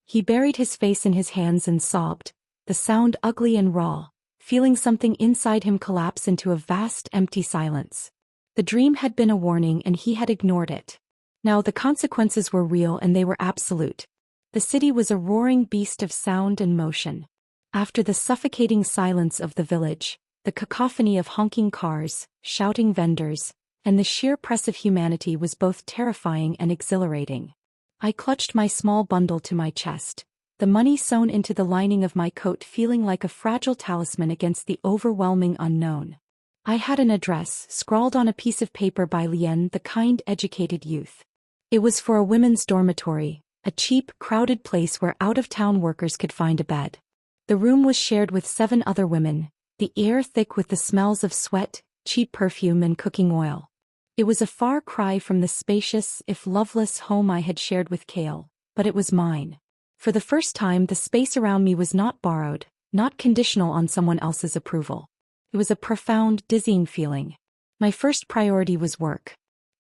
He buried his face in his hands and sobbed, the sound ugly and raw, feeling something inside him collapse into a vast empty silence. The dream had been a warning and he had ignored it. Now the consequences were real and they were absolute. The city was a roaring beast of sound and motion. After the suffocating silence of the village, the cacophony of honking cars, shouting vendors, and the sheer press of humanity was both terrifying and exhilarating. I clutched my small bundle to my chest, the money sewn into the lining of my coat feeling like a fragile talisman against the overwhelming unknown. I had an address scrawled on a piece of paper by Lien, the kind, educated youth. It was for a women's dormitory, a cheap, crowded place where out-of-town workers could find a bed. The room was shared with 7 other women, the air thick with the smells of sweat, cheap perfume and cooking oil. It was a far cry from the spacious, if loveless, home I had shared with Kale, but it was mine. For the first time the space around me was not borrowed, not conditional on someone else's approval. It was a profound, dizzying feeling. My first priority was work.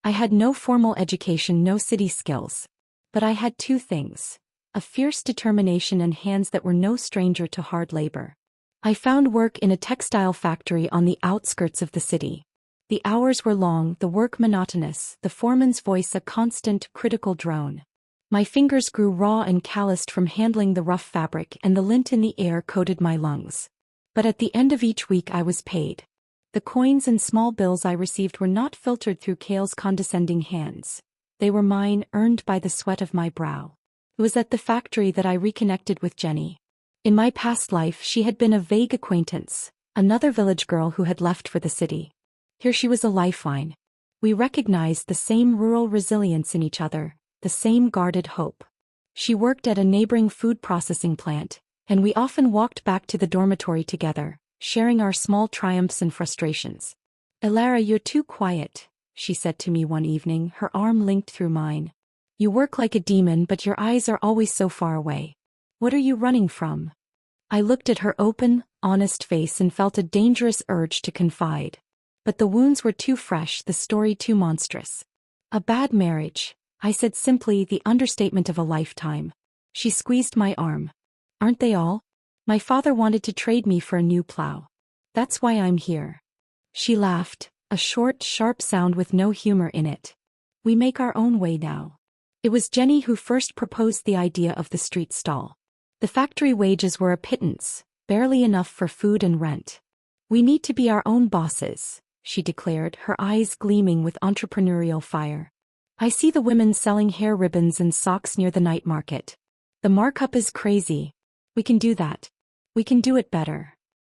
I had no formal education, no city skills. But I had 2 things: a fierce determination and hands that were no stranger to hard labor. I found work in a textile factory on the outskirts of the city. The hours were long, the work monotonous, the foreman's voice a constant, critical drone. My fingers grew raw and calloused from handling the rough fabric and the lint in the air coated my lungs. But at the end of each week I was paid. The coins and small bills I received were not filtered through Kale's condescending hands. They were mine, earned by the sweat of my brow. It was at the factory that I reconnected with Jenny. In my past life she had been a vague acquaintance, another village girl who had left for the city. Here she was a lifeline. We recognized the same rural resilience in each other, the same guarded hope. She worked at a neighboring food processing plant, and we often walked back to the dormitory together, sharing our small triumphs and frustrations. "Elara, you're too quiet," she said to me one evening, her arm linked through mine. "You work like a demon but your eyes are always so far away. What are you running from?" I looked at her open, honest face and felt a dangerous urge to confide. But the wounds were too fresh, the story too monstrous. "A bad marriage," I said simply, the understatement of a lifetime. She squeezed my arm. "Aren't they all? My father wanted to trade me for a new plow. That's why I'm here." She laughed, a short, sharp sound with no humor in it. "We make our own way now." It was Jenny who first proposed the idea of the street stall. The factory wages were a pittance, barely enough for food and rent. "We need to be our own bosses," she declared, her eyes gleaming with entrepreneurial fire. "I see the women selling hair ribbons and socks near the night market. The markup is crazy. We can do that. We can do it better."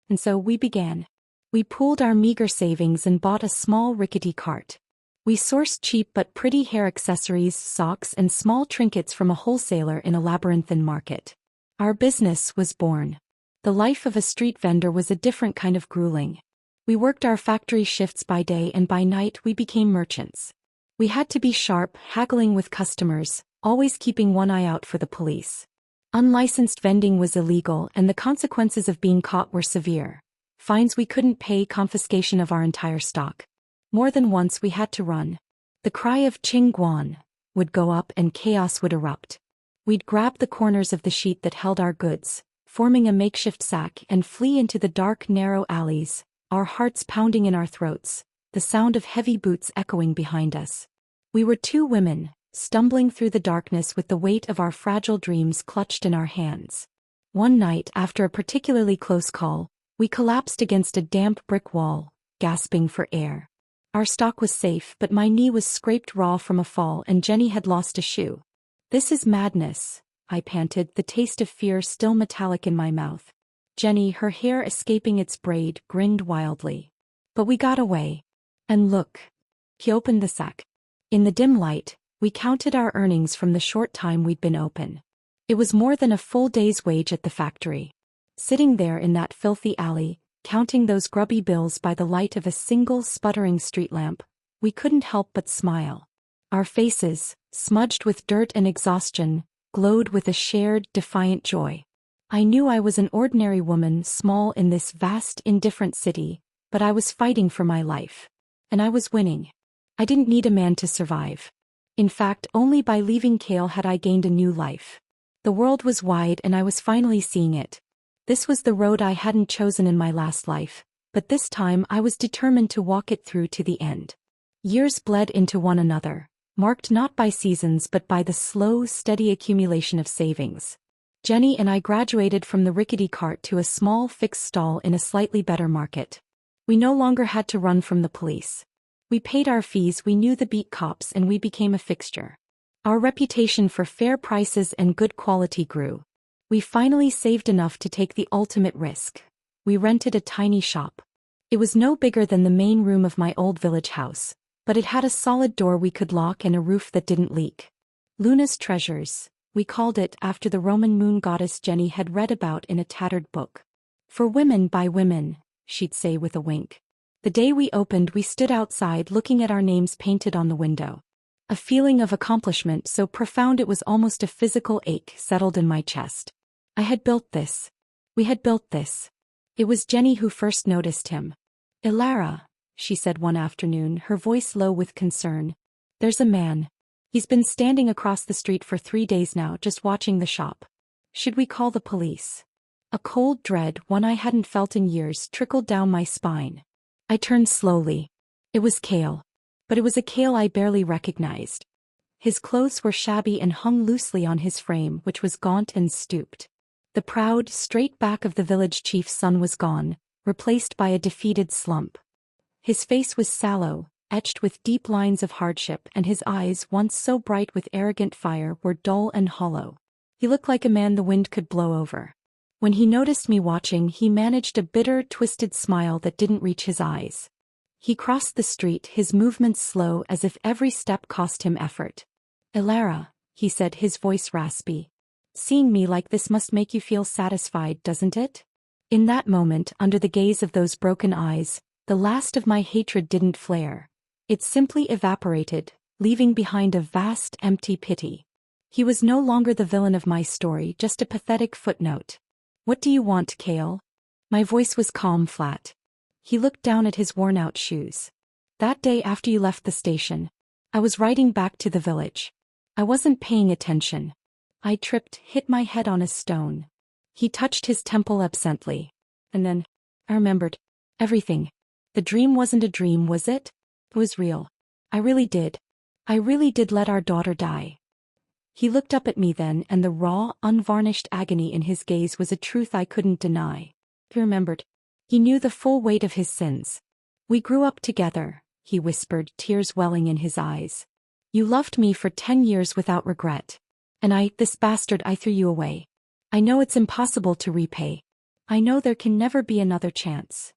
And so we began. We pooled our meager savings and bought a small rickety cart. We sourced cheap but pretty hair accessories, socks and small trinkets from a wholesaler in a labyrinthine market. Our business was born. The life of a street vendor was a different kind of grueling. We worked our factory shifts by day and by night we became merchants. We had to be sharp, haggling with customers, always keeping one eye out for the police. Unlicensed vending was illegal and the consequences of being caught were severe. Fines we couldn't pay, confiscation of our entire stock. More than once we had to run. The cry of "Ching Guan" would go up and chaos would erupt. We'd grab the corners of the sheet that held our goods, forming a makeshift sack, and flee into the dark, narrow alleys, our hearts pounding in our throats, the sound of heavy boots echoing behind us. We were 2 women, stumbling through the darkness with the weight of our fragile dreams clutched in our hands. One night, after a particularly close call, we collapsed against a damp brick wall, gasping for air. Our stock was safe, but my knee was scraped raw from a fall and Jenny had lost a shoe. "This is madness," I panted, the taste of fear still metallic in my mouth. Jenny, her hair escaping its braid, grinned wildly. "But we got away. And look." He opened the sack. In the dim light, we counted our earnings from the short time we'd been open. It was more than a full day's wage at the factory. Sitting there in that filthy alley, counting those grubby bills by the light of a single sputtering street lamp, we couldn't help but smile. Our faces, smudged with dirt and exhaustion, glowed with a shared, defiant joy. I knew I was an ordinary woman, small in this vast, indifferent city, but I was fighting for my life. And I was winning. I didn't need a man to survive. In fact, only by leaving Kale had I gained a new life. The world was wide and I was finally seeing it. This was the road I hadn't chosen in my last life, but this time I was determined to walk it through to the end. Years bled into one another, marked not by seasons but by the slow, steady accumulation of savings. Jenny and I graduated from the rickety cart to a small fixed stall in a slightly better market. We no longer had to run from the police. We paid our fees, we knew the beat cops, and we became a fixture. Our reputation for fair prices and good quality grew. We finally saved enough to take the ultimate risk. We rented a tiny shop. It was no bigger than the main room of my old village house, but it had a solid door we could lock and a roof that didn't leak. Luna's Treasures, we called it after the Roman moon goddess Jenny had read about in a tattered book. For women by women, she'd say with a wink. The day we opened, we stood outside looking at our names painted on the window. A feeling of accomplishment so profound it was almost a physical ache settled in my chest. I had built this. We had built this. It was Jenny who first noticed him. "Ilara," she said one afternoon, her voice low with concern. "There's a man. He's been standing across the street for 3 days now, just watching the shop. Should we call the police?" A cold dread, one I hadn't felt in years, trickled down my spine. I turned slowly. It was Kale. But it was a Kale I barely recognized. His clothes were shabby and hung loosely on his frame, which was gaunt and stooped. The proud, straight back of the village chief's son was gone, replaced by a defeated slump. His face was sallow, etched with deep lines of hardship, and his eyes, once so bright with arrogant fire, were dull and hollow. He looked like a man the wind could blow over. When he noticed me watching, he managed a bitter, twisted smile that didn't reach his eyes. He crossed the street, his movements slow as if every step cost him effort. "Ilara," he said, his voice raspy. "Seeing me like this must make you feel satisfied, doesn't it?" In that moment, under the gaze of those broken eyes, the last of my hatred didn't flare. It simply evaporated, leaving behind a vast, empty pity. He was no longer the villain of my story, just a pathetic footnote. "What do you want, Kale?" My voice was calm, flat. He looked down at his worn-out shoes. "That day after you left the station, I was riding back to the village. I wasn't paying attention. I tripped, hit my head on a stone." He touched his temple absently. "And then, I remembered everything. The dream wasn't a dream, was it? It was real. I really did let our daughter die." He looked up at me then, and the raw, unvarnished agony in his gaze was a truth I couldn't deny. He remembered. He knew the full weight of his sins. "We grew up together," he whispered, tears welling in his eyes. "You loved me for 10 years without regret. And this bastard, I threw you away. I know it's impossible to repay. I know there can never be another chance."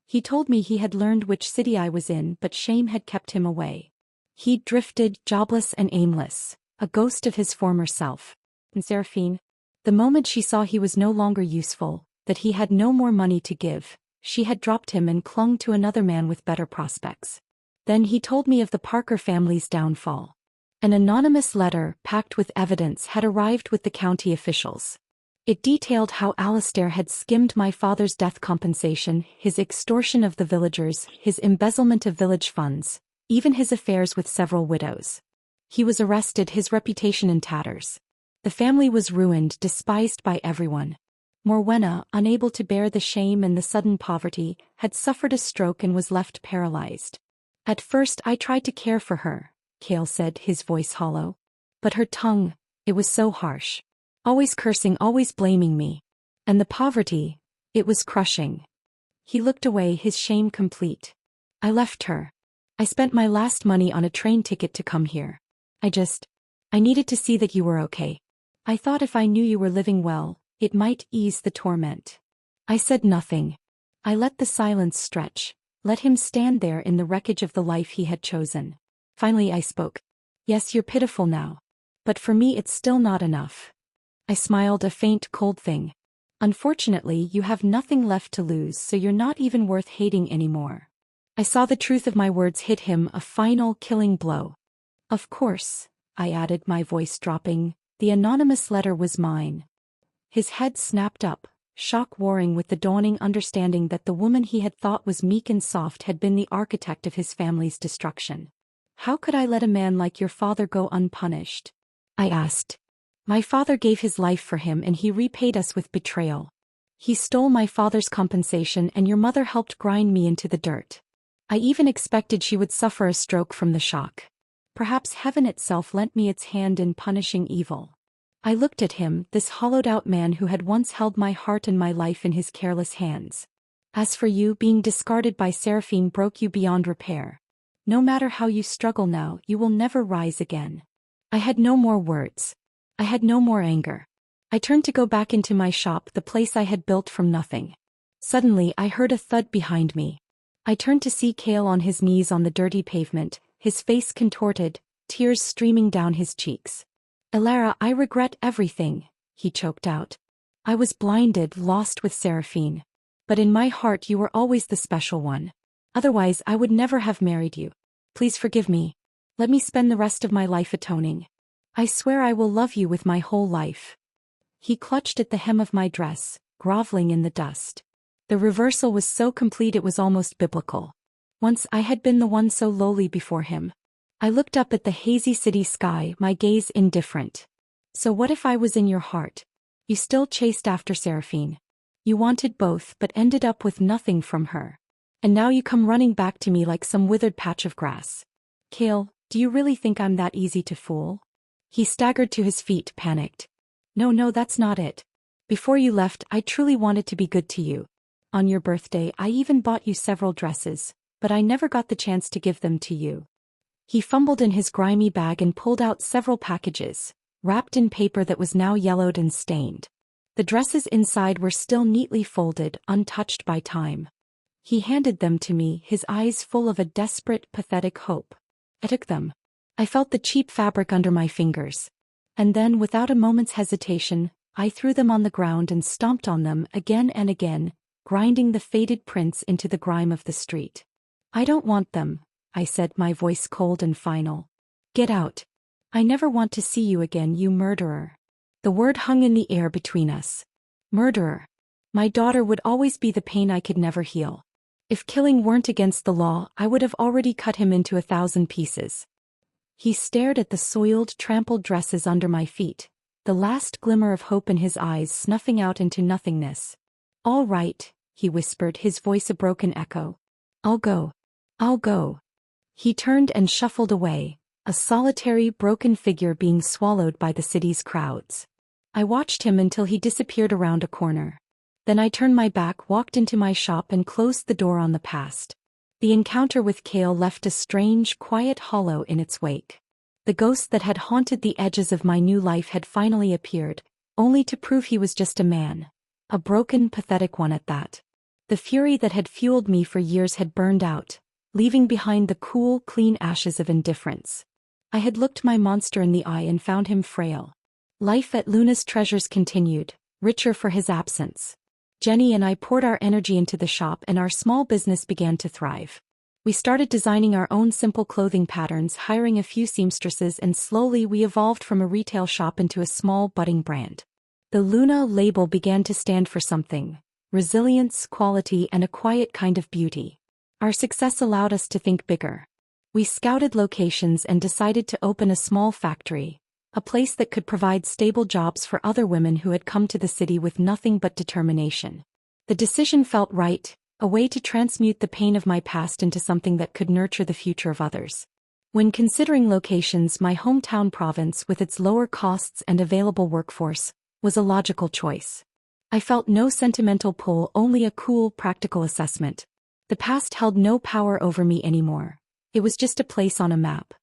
He told me he had learned which city I was in, but shame had kept him away. He'd drifted, jobless and aimless, a ghost of his former self. And Seraphine, the moment she saw he was no longer useful, that he had no more money to give, she had dropped him and clung to another man with better prospects. Then he told me of the Parker family's downfall. An anonymous letter, packed with evidence, had arrived with the county officials. It detailed how Alistair had skimmed my father's death compensation, his extortion of the villagers, his embezzlement of village funds, even his affairs with several widows. He was arrested, his reputation in tatters. The family was ruined, despised by everyone. Morwenna, unable to bear the shame and the sudden poverty, had suffered a stroke and was left paralyzed. "At first I tried to care for her," Kale said, his voice hollow. "But her tongue, it was so harsh. Always cursing, always blaming me. And the poverty, it was crushing." He looked away, his shame complete. "I left her. I spent my last money on a train ticket to come here. I needed to see that you were okay. I thought if I knew you were living well, it might ease the torment." I said nothing. I let the silence stretch, let him stand there in the wreckage of the life he had chosen. Finally I spoke. "Yes, you're pitiful now. But for me it's still not enough." I smiled, a faint, cold thing. "Unfortunately, you have nothing left to lose, so you're not even worth hating anymore." I saw the truth of my words hit him, a final, killing blow. "Of course," I added, my voice dropping, "the anonymous letter was mine." His head snapped up, shock warring with the dawning understanding that the woman he had thought was meek and soft had been the architect of his family's destruction. How could I let a man like your father go unpunished? I asked. My father gave his life for him and he repaid us with betrayal. He stole my father's compensation and your mother helped grind me into the dirt. I even expected she would suffer a stroke from the shock. Perhaps heaven itself lent me its hand in punishing evil. I looked at him, this hollowed-out man who had once held my heart and my life in his careless hands. As for you, being discarded by Seraphine broke you beyond repair. No matter how you struggle now, you will never rise again. I had no more words. I had no more anger. I turned to go back into my shop, the place I had built from nothing. Suddenly I heard a thud behind me. I turned to see Cale on his knees on the dirty pavement, his face contorted, tears streaming down his cheeks. Elara, I regret everything, he choked out. I was blinded, lost with Seraphine. But in my heart you were always the special one. Otherwise I would never have married you. Please forgive me. Let me spend the rest of my life atoning. I swear I will love you with my whole life. He clutched at the hem of my dress, groveling in the dust. The reversal was so complete it was almost biblical. Once I had been the one so lowly before him. I looked up at the hazy city sky, my gaze indifferent. So what if I was in your heart? You still chased after Seraphine. You wanted both but ended up with nothing from her. And now you come running back to me like some withered patch of grass. Cale, do you really think I'm that easy to fool? He staggered to his feet, panicked. No, that's not it. Before you left, I truly wanted to be good to you. On your birthday, I even bought you several dresses, but I never got the chance to give them to you. He fumbled in his grimy bag and pulled out several packages, wrapped in paper that was now yellowed and stained. The dresses inside were still neatly folded, untouched by time. He handed them to me, his eyes full of a desperate, pathetic hope. I took them. I felt the cheap fabric under my fingers. And then, without a moment's hesitation, I threw them on the ground and stomped on them again and again, grinding the faded prints into the grime of the street. I don't want them, I said, my voice cold and final. Get out. I never want to see you again, you murderer. The word hung in the air between us. Murderer. My daughter would always be the pain I could never heal. If killing weren't against the law, I would have already cut him into 1,000 pieces. He stared at the soiled, trampled dresses under my feet, the last glimmer of hope in his eyes snuffing out into nothingness. All right, he whispered, his voice a broken echo. I'll go. I'll go. He turned and shuffled away, a solitary, broken figure being swallowed by the city's crowds. I watched him until he disappeared around a corner. Then I turned my back, walked into my shop and closed the door on the past. The encounter with Cale left a strange, quiet hollow in its wake. The ghost that had haunted the edges of my new life had finally appeared, only to prove he was just a man. A broken, pathetic one at that. The fury that had fueled me for years had burned out, leaving behind the cool, clean ashes of indifference. I had looked my monster in the eye and found him frail. Life at Luna's Treasures continued, richer for his absence. Jenny and I poured our energy into the shop and our small business began to thrive. We started designing our own simple clothing patterns, hiring a few seamstresses, and slowly we evolved from a retail shop into a small budding brand. The Luna label began to stand for something: resilience, quality, and a quiet kind of beauty. Our success allowed us to think bigger. We scouted locations and decided to open a small factory, a place that could provide stable jobs for other women who had come to the city with nothing but determination. The decision felt right, a way to transmute the pain of my past into something that could nurture the future of others. When considering locations, my hometown province, with its lower costs and available workforce, was a logical choice. I felt no sentimental pull, only a cool, practical assessment. The past held no power over me anymore. It was just a place on a map.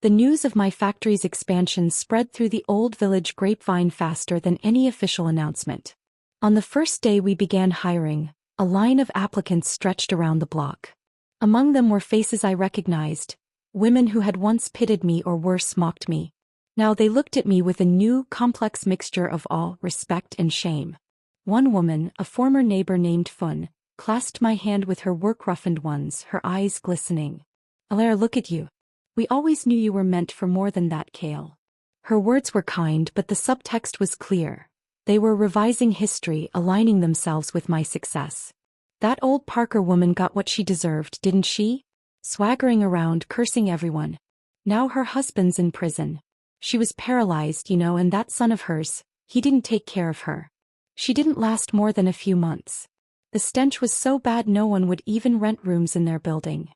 The news of my factory's expansion spread through the old village grapevine faster than any official announcement. On the first day we began hiring, a line of applicants stretched around the block. Among them were faces I recognized, women who had once pitied me or worse mocked me. Now they looked at me with a new, complex mixture of awe, respect, and shame. One woman, a former neighbor named Fun, clasped my hand with her work-roughened ones, her eyes glistening. "Alaire, look at you. We always knew you were meant for more than that, Cale." Her words were kind, but the subtext was clear. They were revising history, aligning themselves with my success. That old Parker woman got what she deserved, didn't she? Swaggering around, cursing everyone. Now her husband's in prison. She was paralyzed, and that son of hers, he didn't take care of her. She didn't last more than a few months. The stench was so bad no one would even rent rooms in their building.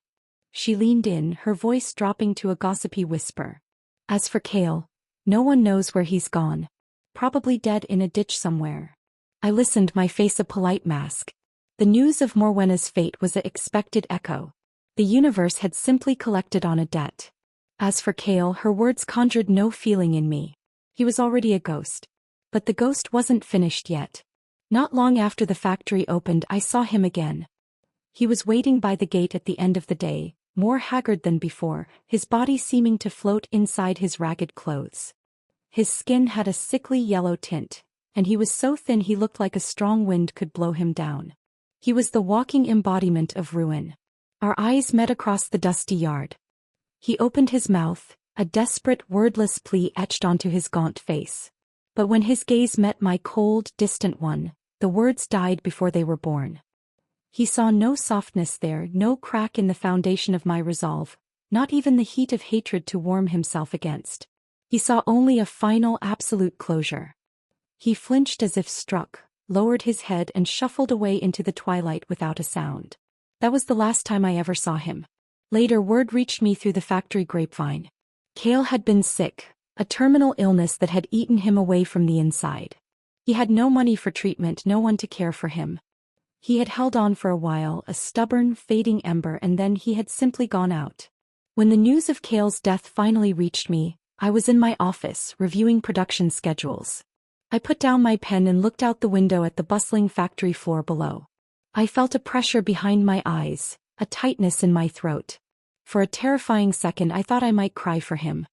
She leaned in, her voice dropping to a gossipy whisper. As for Cale, no one knows where he's gone. Probably dead in a ditch somewhere. I listened, my face a polite mask. The news of Morwenna's fate was an expected echo. The universe had simply collected on a debt. As for Cale, her words conjured no feeling in me. He was already a ghost. But the ghost wasn't finished yet. Not long after the factory opened, I saw him again. He was waiting by the gate at the end of the day, more haggard than before, his body seeming to float inside his ragged clothes. His skin had a sickly yellow tint, and he was so thin he looked like a strong wind could blow him down. He was the walking embodiment of ruin. Our eyes met across the dusty yard. He opened his mouth, a desperate, wordless plea etched onto his gaunt face. But when his gaze met my cold, distant one, the words died before they were born. He saw no softness there, no crack in the foundation of my resolve, not even the heat of hatred to warm himself against. He saw only a final, absolute closure. He flinched as if struck, lowered his head and shuffled away into the twilight without a sound. That was the last time I ever saw him. Later, word reached me through the factory grapevine. Cale had been sick, a terminal illness that had eaten him away from the inside. He had no money for treatment, no one to care for him. He had held on for a while, a stubborn, fading ember, and then he had simply gone out. When the news of Cale's death finally reached me, I was in my office, reviewing production schedules. I put down my pen and looked out the window at the bustling factory floor below. I felt a pressure behind my eyes, a tightness in my throat. For a terrifying second I thought I might cry for him.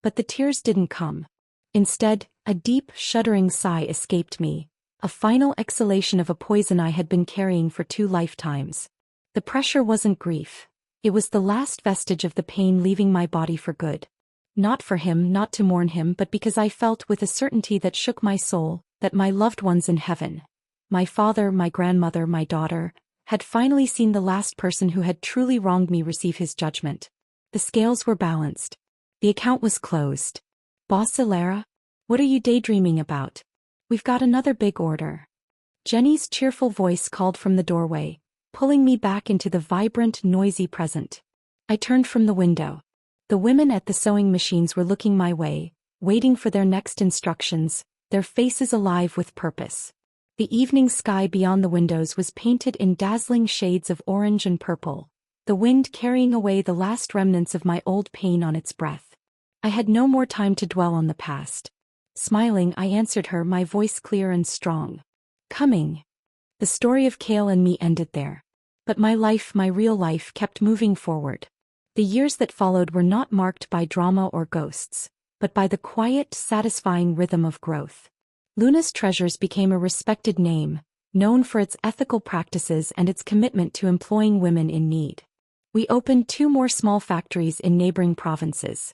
But the tears didn't come. Instead, a deep, shuddering sigh escaped me, a final exhalation of a poison I had been carrying for 2 lifetimes. The pressure wasn't grief. It was the last vestige of the pain leaving my body for good. Not for him, not to mourn him, but because I felt with a certainty that shook my soul, that my loved ones in heaven, my father, my grandmother, my daughter, had finally seen the last person who had truly wronged me receive his judgment. The scales were balanced. The account was closed. Boss Alara? What are you daydreaming about? We've got another big order. Jenny's cheerful voice called from the doorway, pulling me back into the vibrant, noisy present. I turned from the window. The women at the sewing machines were looking my way, waiting for their next instructions, their faces alive with purpose. The evening sky beyond the windows was painted in dazzling shades of orange and purple, the wind carrying away the last remnants of my old pain on its breath. I had no more time to dwell on the past. Smiling, I answered her, my voice clear and strong. Coming. The story of Cale and me ended there. But my life, my real life, kept moving forward. The years that followed were not marked by drama or ghosts, but by the quiet, satisfying rhythm of growth. Luna's Treasures became a respected name, known for its ethical practices and its commitment to employing women in need. We opened 2 more small factories in neighboring provinces.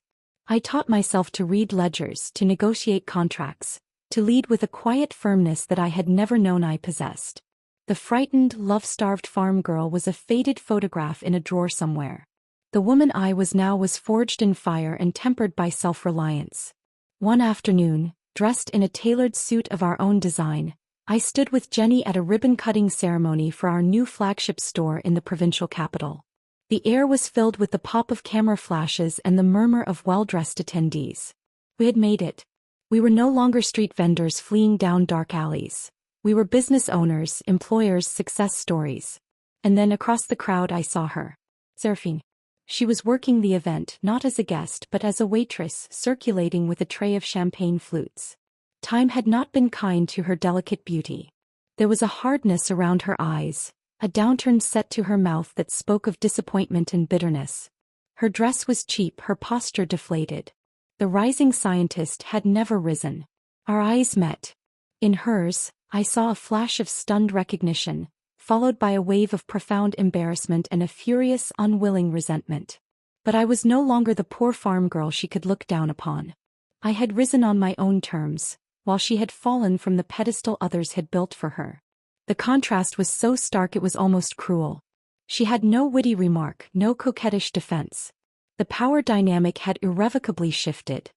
I taught myself to read ledgers, to negotiate contracts, to lead with a quiet firmness that I had never known I possessed. The frightened, love-starved farm girl was a faded photograph in a drawer somewhere. The woman I was now was forged in fire and tempered by self-reliance. One afternoon, dressed in a tailored suit of our own design, I stood with Jenny at a ribbon-cutting ceremony for our new flagship store in the provincial capital. The air was filled with the pop of camera flashes and the murmur of well-dressed attendees. We had made it. We were no longer street vendors fleeing down dark alleys. We were business owners, employers, success stories. And then across the crowd I saw her. Seraphine. She was working the event not as a guest but as a waitress, circulating with a tray of champagne flutes. Time had not been kind to her delicate beauty. There was a hardness around her eyes, a downturn set to her mouth that spoke of disappointment and bitterness. Her dress was cheap, her posture deflated. The rising scientist had never risen. Our eyes met. In hers, I saw a flash of stunned recognition, followed by a wave of profound embarrassment and a furious, unwilling resentment. But I was no longer the poor farm girl she could look down upon. I had risen on my own terms, while she had fallen from the pedestal others had built for her. The contrast was so stark it was almost cruel. She had no witty remark, no coquettish defense. The power dynamic had irrevocably shifted.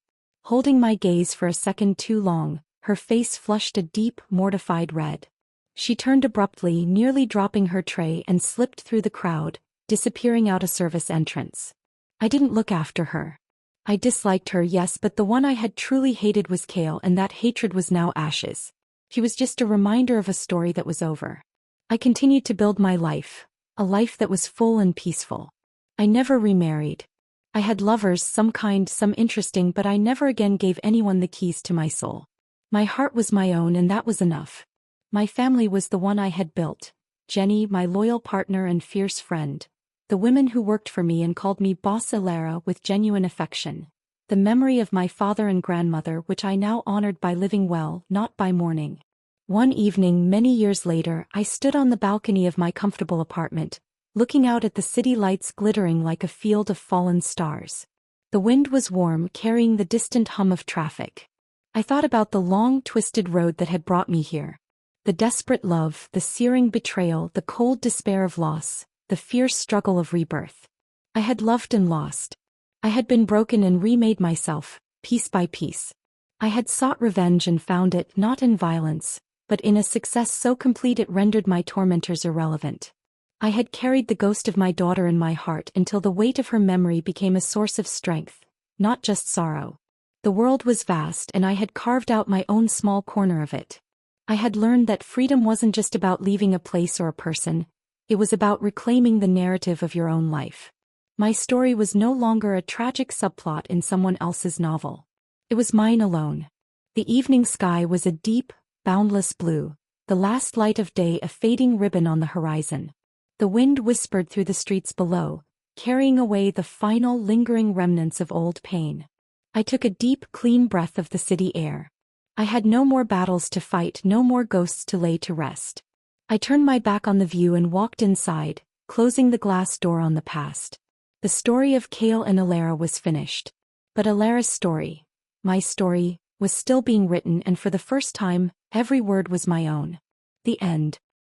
Holding my gaze for a second too long, her face flushed a deep, mortified red. She turned abruptly, nearly dropping her tray, and slipped through the crowd, disappearing out a service entrance. I didn't look after her. I disliked her, yes, but the one I had truly hated was Kale, and that hatred was now ashes. She was just a reminder of a story that was over. I continued to build my life, a life that was full and peaceful. I never remarried. I had lovers, some kind, some interesting, but I never again gave anyone the keys to my soul. My heart was my own, and that was enough. My family was the one I had built. Jenny, my loyal partner and fierce friend. The women who worked for me and called me Boss Elara with genuine affection. The memory of my father and grandmother, which I now honored by living well, not by mourning. One evening many years later, I stood on the balcony of my comfortable apartment, looking out at the city lights glittering like a field of fallen stars. The wind was warm, carrying the distant hum of traffic. I thought about the long, twisted road that had brought me here. The desperate love, the searing betrayal, the cold despair of loss, the fierce struggle of rebirth. I had loved and lost. I had been broken and remade myself, piece by piece. I had sought revenge and found it, not in violence, but in a success so complete it rendered my tormentors irrelevant. I had carried the ghost of my daughter in my heart until the weight of her memory became a source of strength, not just sorrow. The world was vast, and I had carved out my own small corner of it. I had learned that freedom wasn't just about leaving a place or a person, it was about reclaiming the narrative of your own life. My story was no longer a tragic subplot in someone else's novel. It was mine alone. The evening sky was a deep, boundless blue, the last light of day a fading ribbon on the horizon. The wind whispered through the streets below, carrying away the final lingering remnants of old pain. I took a deep, clean breath of the city air. I had no more battles to fight, no more ghosts to lay to rest. I turned my back on the view and walked inside, closing the glass door on the past. The story of Kale and Elara was finished. But Elara's story, my story, was still being written, and for the first time, every word was my own. The end.